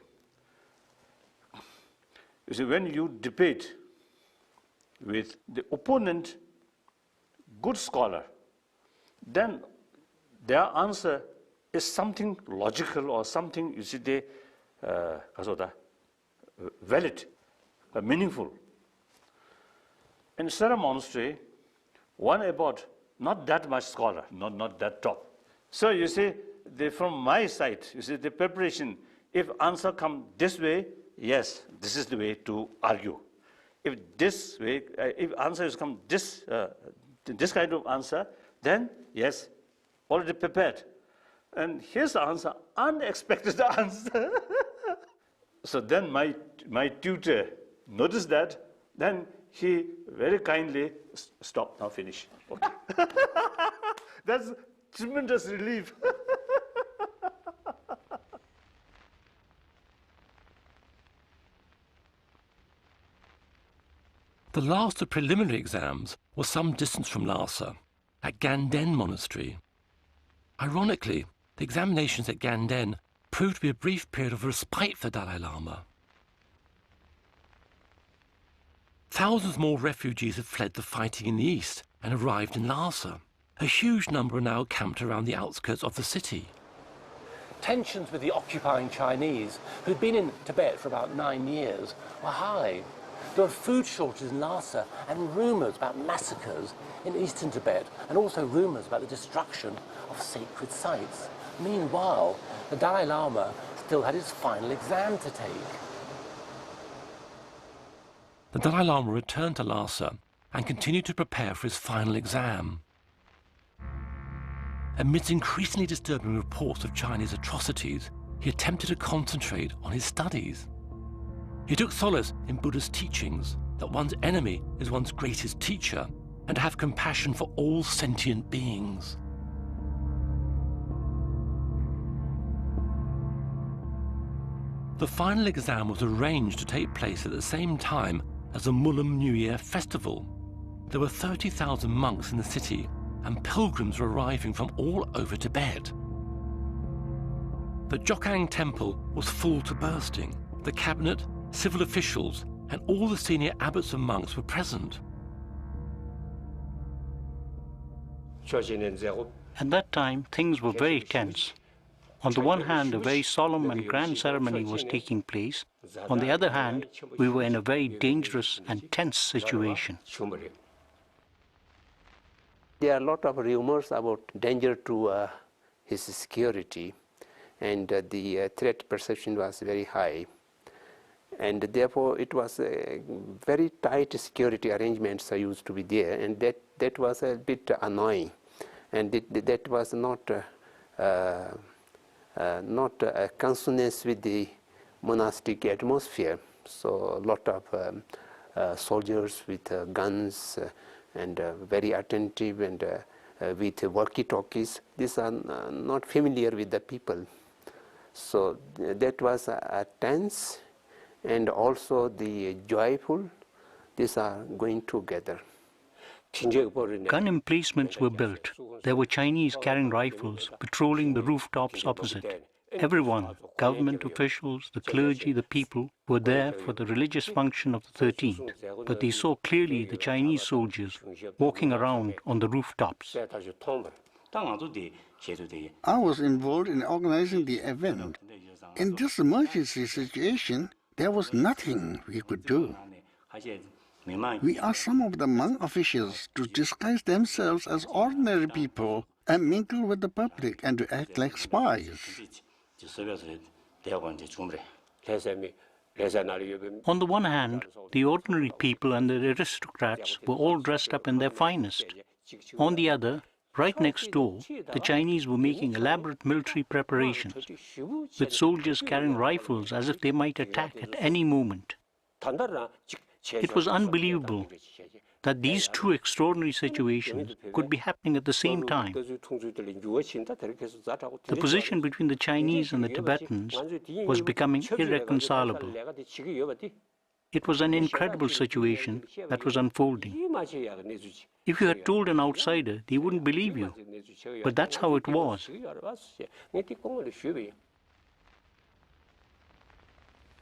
you see, when you debate with the opponent, good scholar, then their answer is something logical or something, you see, they valid, meaningful. In Sera Monastery, one abbot, not that much scholar, not that top. So you see, from my side, you see, the preparation, if answer come this way, yes, this is the way to argue. If this way, if answer has come this kind of answer, then yes, already prepared. And here's the answer, unexpected answer. So then my tutor noticed that, then he very kindly, stop, now finish. Okay. That's tremendous relief. The last of preliminary exams was some distance from Lhasa, at Ganden Monastery. Ironically, the examinations at Ganden proved to be a brief period of respite for Dalai Lama. Thousands more refugees had fled the fighting in the east and arrived in Lhasa. A huge number are now camped around the outskirts of the city. Tensions with the occupying Chinese, who'd been in Tibet for about 9 years, were high. There were food shortages in Lhasa and rumours about massacres in eastern Tibet, and also rumours about the destruction of sacred sites. Meanwhile, the Dalai Lama still had his final exam to take. The Dalai Lama returned to Lhasa and continued to prepare for his final exam. Amidst increasingly disturbing reports of Chinese atrocities, he attempted to concentrate on his studies. He took solace in Buddha's teachings that one's enemy is one's greatest teacher and to have compassion for all sentient beings. The final exam was arranged to take place at the same time as the Mulam New Year festival. There were 30,000 monks in the city, and pilgrims were arriving from all over Tibet. The Jokang Temple was full to bursting. The cabinet, civil officials, and all the senior abbots and monks were present. At that time, things were very tense. On the one hand, a very solemn and grand ceremony was taking place. On the other hand, we were in a very dangerous and tense situation. There are a lot of rumors about danger to his security, and the threat perception was very high. And therefore, it was very tight security arrangements used to be there, and that was a bit annoying. And that was not a consonance with the monastic atmosphere. So a lot of soldiers with guns and very attentive and with walkie-talkies. These are not familiar with the people. So that was tense and also the joyful. These are going together. Gun emplacements were built. There were Chinese carrying rifles patrolling the rooftops opposite. Everyone, government officials, the clergy, the people, were there for the religious function of the 13th, but they saw clearly the Chinese soldiers walking around on the rooftops. I was involved in organizing the event. In this emergency situation, there was nothing we could do. We asked some of the Hmong officials to disguise themselves as ordinary people and mingle with the public and to act like spies. On the one hand, the ordinary people and the aristocrats were all dressed up in their finest. On the other, right next door, the Chinese were making elaborate military preparations, with soldiers carrying rifles as if they might attack at any moment. It was unbelievable that these two extraordinary situations could be happening at the same time. The position between the Chinese and the Tibetans was becoming irreconcilable. It was an incredible situation that was unfolding. If you had told an outsider, they wouldn't believe you. But that's how it was.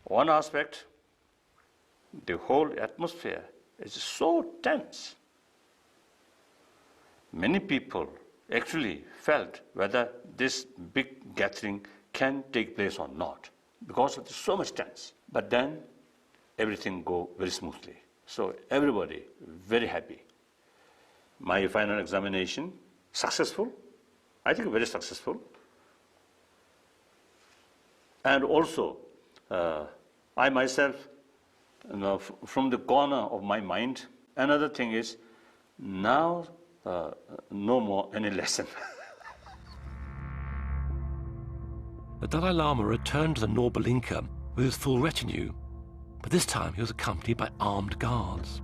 One aspect, the whole atmosphere is so tense. Many people actually felt whether this big gathering can take place or not, because it's so much tense. But then everything go very smoothly. So everybody very happy. My final examination, successful. I think very successful. And also, I myself, from the corner of my mind, another thing is, now no more any lesson. The Dalai Lama returned to the Norbil Inca with his full retinue, but this time he was accompanied by armed guards.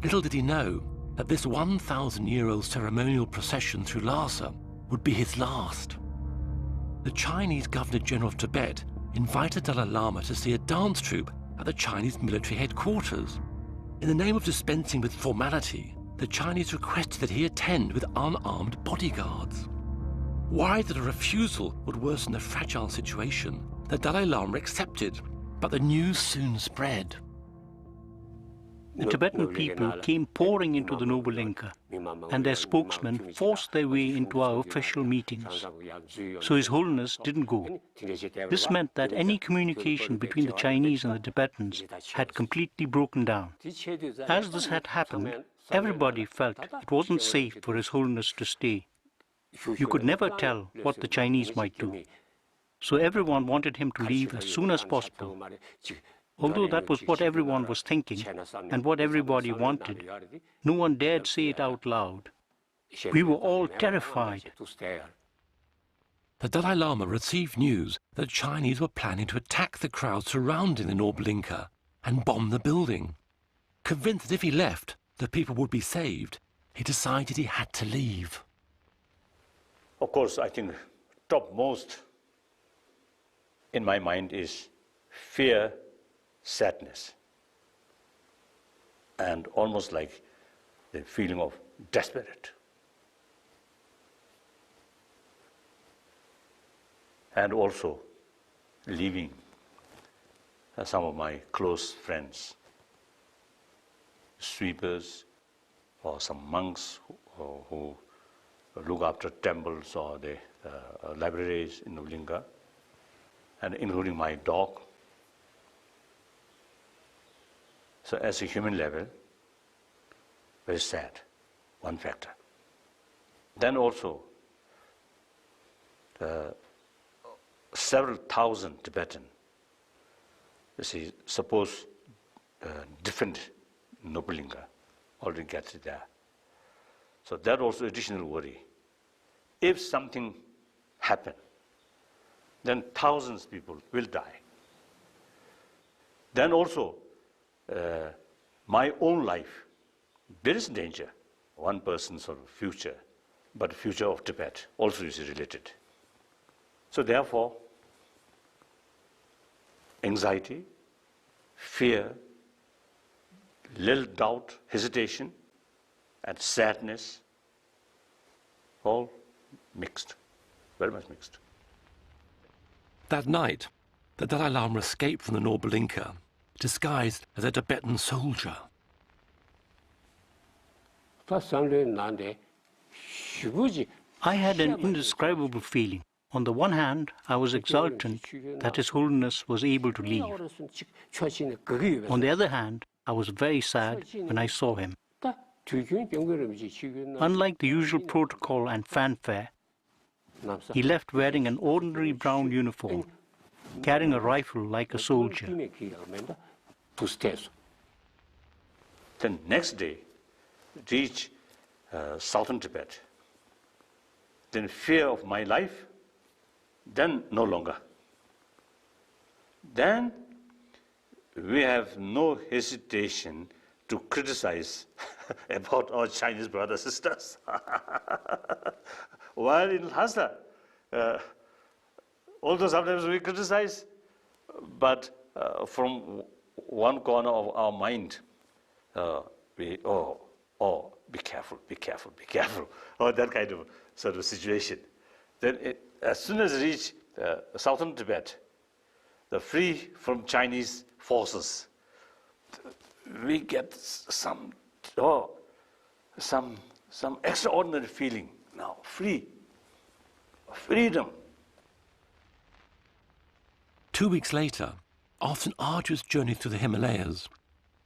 Little did he know that this 1,000-year-old ceremonial procession through Lhasa would be his last. The Chinese Governor-General of Tibet invited Dalai Lama to see a dance troupe at the Chinese military headquarters. In the name of dispensing with formality, the Chinese requested that he attend with unarmed bodyguards. Worried that a refusal would worsen the fragile situation, the Dalai Lama accepted, but the news soon spread. The Tibetan people came pouring into the Norbil Inca, and their spokesmen forced their way into our official meetings. So His Holiness didn't go. This meant that any communication between the Chinese and the Tibetans had completely broken down. As this had happened, everybody felt it wasn't safe for His Holiness to stay. You could never tell what the Chinese might do. So everyone wanted him to leave as soon as possible. Although that was what everyone was thinking and what everybody wanted, no one dared say it out loud. We were all terrified. The Dalai Lama received news that Chinese were planning to attack the crowd surrounding the Norbil Inca and bomb the building. Convinced that if he left, the people would be saved, he decided he had to leave. Of course, I think topmost in my mind is fear, sadness, and almost like the feeling of desperate. And also leaving some of my close friends, sweepers, or some monks who look after temples or the libraries in Norbil Inca, and including my dog. So as a human level, very sad, one factor. Then also, several thousand Tibetan, you see, suppose different Norbil Inca already gathered there. So that also additional worry. If something happens, then thousands of people will die. Then also, my own life, there is danger. One person's sort of future, but the future of Tibet also is related. So therefore, anxiety, fear, little doubt, hesitation, and sadness, all mixed, very much mixed. That night, the Dalai Lama escaped from the Northern Inca, disguised as a Tibetan soldier. I had an indescribable feeling. On the one hand, I was exultant that His Holiness was able to leave. On the other hand, I was very sad when I saw him. Unlike the usual protocol and fanfare, he left wearing an ordinary brown uniform, carrying a rifle like a soldier. The next day, reached southern Tibet. Then fear of my life, then no longer. Then we have no hesitation to criticize about our Chinese brothers and sisters. While in Lhasa, although sometimes we criticize, but from one corner of our mind, we, be careful, be careful, be careful, or that kind of sort of situation. Then as soon as we reach southern Tibet, the free from Chinese forces, we get some extraordinary feeling now, freedom. 2 weeks later, after an arduous journey through the Himalayas,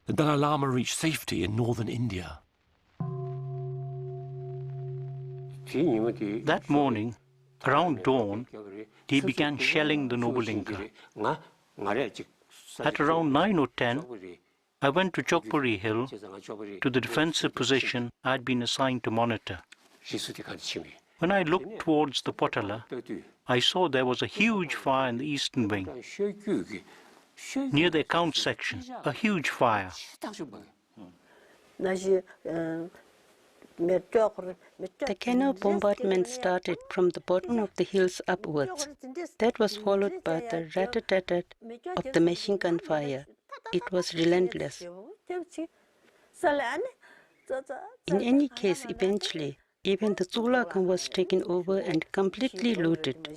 the Dalai Lama reached safety in northern India. That morning, around dawn, they began shelling the Noble Inca. At around 9 or 10, I went to Chokpuri Hill, to the defensive position I had been assigned to monitor. When I looked towards the Potala, I saw there was a huge fire in the eastern wing. Near the account section, a huge fire. The canal bombardment started from the bottom of the hills upwards. That was followed by the rat-a-tat-tat of the machine gun fire. It was relentless. In any case, eventually, even the Zulakan was taken over and completely looted.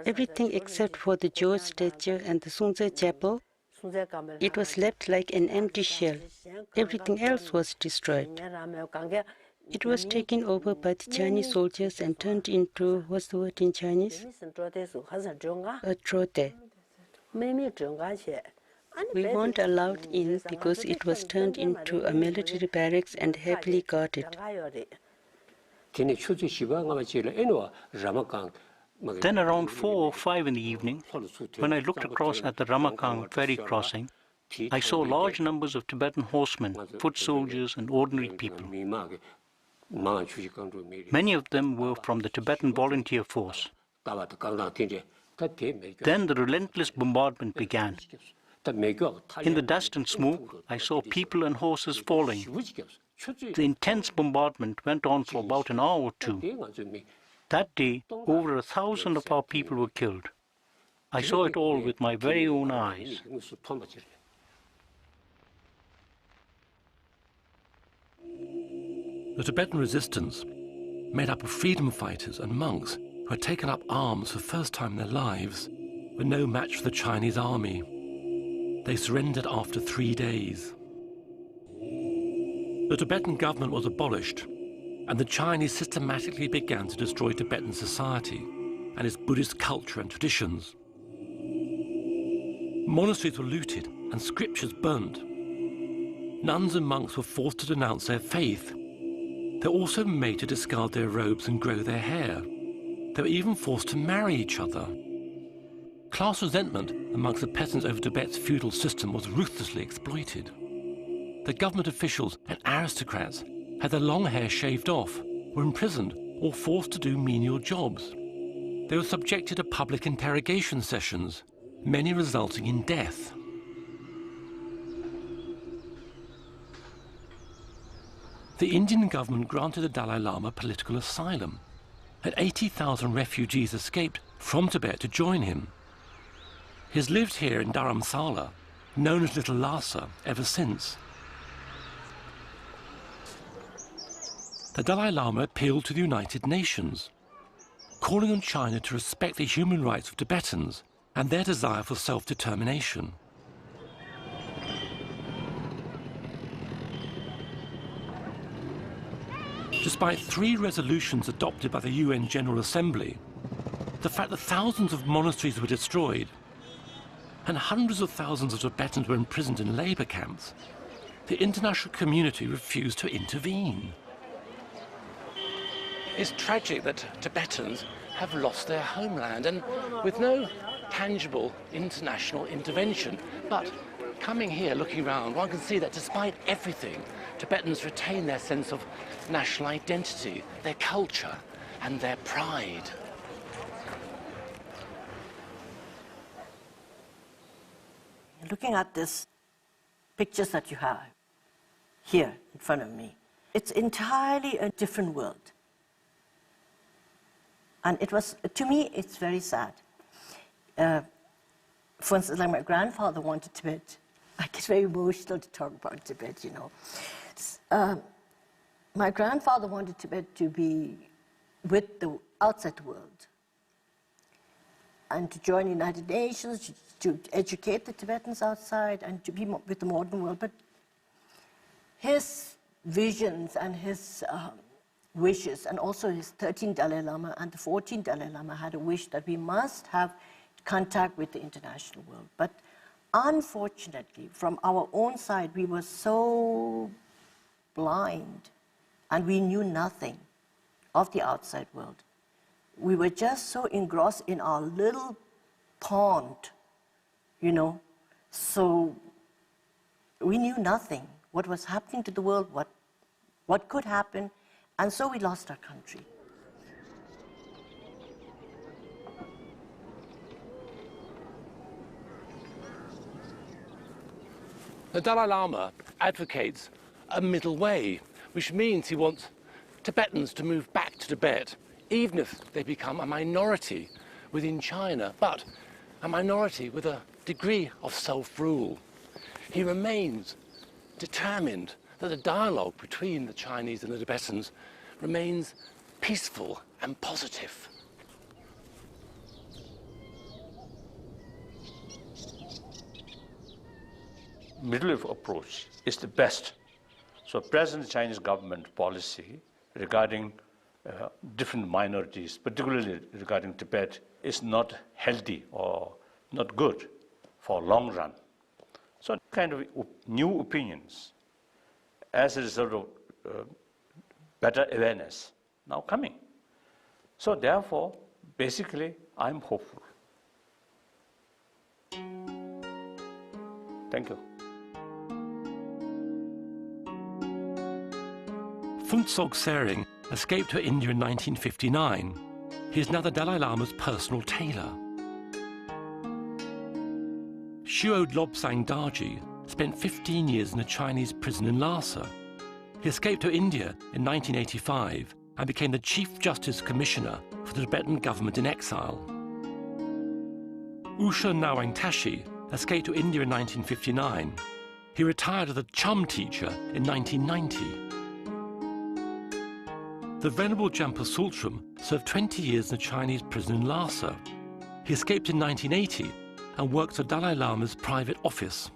Everything except for the George statue and the Sungze chapel, it was left like an empty shell. Everything else was destroyed. It was taken over by the Chinese soldiers and turned into, what's the word in Chinese? A trote. We weren't allowed in because it was turned into a military barracks and heavily guarded. Then around 4 or 5 in the evening, when I looked across at the Ramakang ferry crossing, I saw large numbers of Tibetan horsemen, foot soldiers and ordinary people. Many of them were from the Tibetan volunteer force. Then the relentless bombardment began. In the dust and smoke, I saw people and horses falling. The intense bombardment went on for about an hour or two. That day, over 1,000 of our people were killed. I saw it all with my very own eyes. The Tibetan resistance, made up of freedom fighters and monks who had taken up arms for the first time in their lives, were no match for the Chinese army. They surrendered after 3 days. The Tibetan government was abolished, and the Chinese systematically began to destroy Tibetan society and its Buddhist culture and traditions. Monasteries were looted and scriptures burnt. Nuns and monks were forced to denounce their faith. They were also made to discard their robes and grow their hair. They were even forced to marry each other. Class resentment amongst the peasants over Tibet's feudal system was ruthlessly exploited. The government officials and aristocrats had their long hair shaved off, were imprisoned or forced to do menial jobs. They were subjected to public interrogation sessions, many resulting in death. The Indian government granted the Dalai Lama political asylum, and 80,000 refugees escaped from Tibet to join him. He has lived here in Dharamsala, known as Little Lhasa, ever since. the Dalai Lama appealed to the United Nations, calling on China to respect the human rights of Tibetans and their desire for self-determination. Despite 3 resolutions adopted by the UN General Assembly, the fact that thousands of monasteries were destroyed and hundreds of thousands of Tibetans were imprisoned in labor camps, the international community refused to intervene. It's tragic that Tibetans have lost their homeland, and with no tangible international intervention. But coming here, looking around, one can see that despite everything, Tibetans retain their sense of national identity, their culture, and their pride. Looking at this pictures that you have here in front of me, it's entirely a different world. And it was, to me, it's very sad. For instance, like my grandfather wanted Tibet. I get very emotional to talk about Tibet, you know. My grandfather wanted Tibet to be with the outside world and to join the United Nations, to educate the Tibetans outside and to be with the modern world. But his visions and his wishes, and also his 13th Dalai Lama and the 14th Dalai Lama had a wish that we must have contact with the international world. But unfortunately, from our own side, we were so blind and we knew nothing of the outside world. We were just so engrossed in our little pond, you know, so we knew nothing, what was happening to the world, what could happen, and so we lost our country. The Dalai Lama advocates a middle way, which means he wants Tibetans to move back to Tibet, even if they become a minority within China, but a minority with a degree of self-rule. He remains determined that the dialogue between the Chinese and the Tibetans remains peaceful and positive. Middle approach is the best. So present Chinese government policy regarding different minorities, particularly regarding Tibet, is not healthy or not good for long run. So kind of new opinions as a result of better awareness now coming. So therefore, basically, I'm hopeful. Thank you. Phuntsog Tsering escaped to India in 1959. He is now the Dalai Lama's personal tailor. Shuo Lobsang Darji spent 15 years in a Chinese prison in Lhasa. He escaped to India in 1985 and became the Chief Justice Commissioner for the Tibetan government in exile. Usha Nawang Tashi escaped to India in 1959. He retired as a Chum teacher in 1990. The Venerable Jampa Sultram served 20 years in a Chinese prison in Lhasa. He escaped in 1980 and worked at Dalai Lama's private office.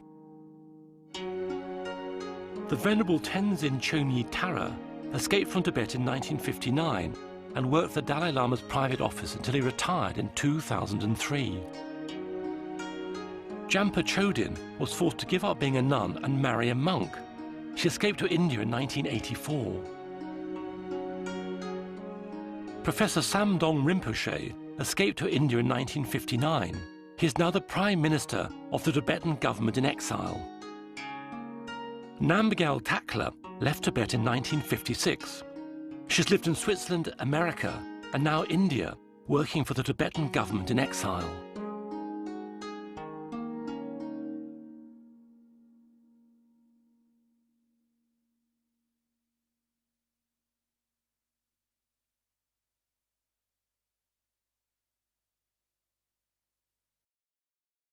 The Venerable Tenzin Chonyi Tara escaped from Tibet in 1959 and worked at the Dalai Lama's private office until he retired in 2003. Jampa Chodin was forced to give up being a nun and marry a monk. She escaped to India in 1984. Professor Samdong Rinpoche escaped to India in 1959. He is now the Prime Minister of the Tibetan government in exile. Namgyal Takla left Tibet in 1956. She's lived in Switzerland, America, and now India, working for the Tibetan government in exile.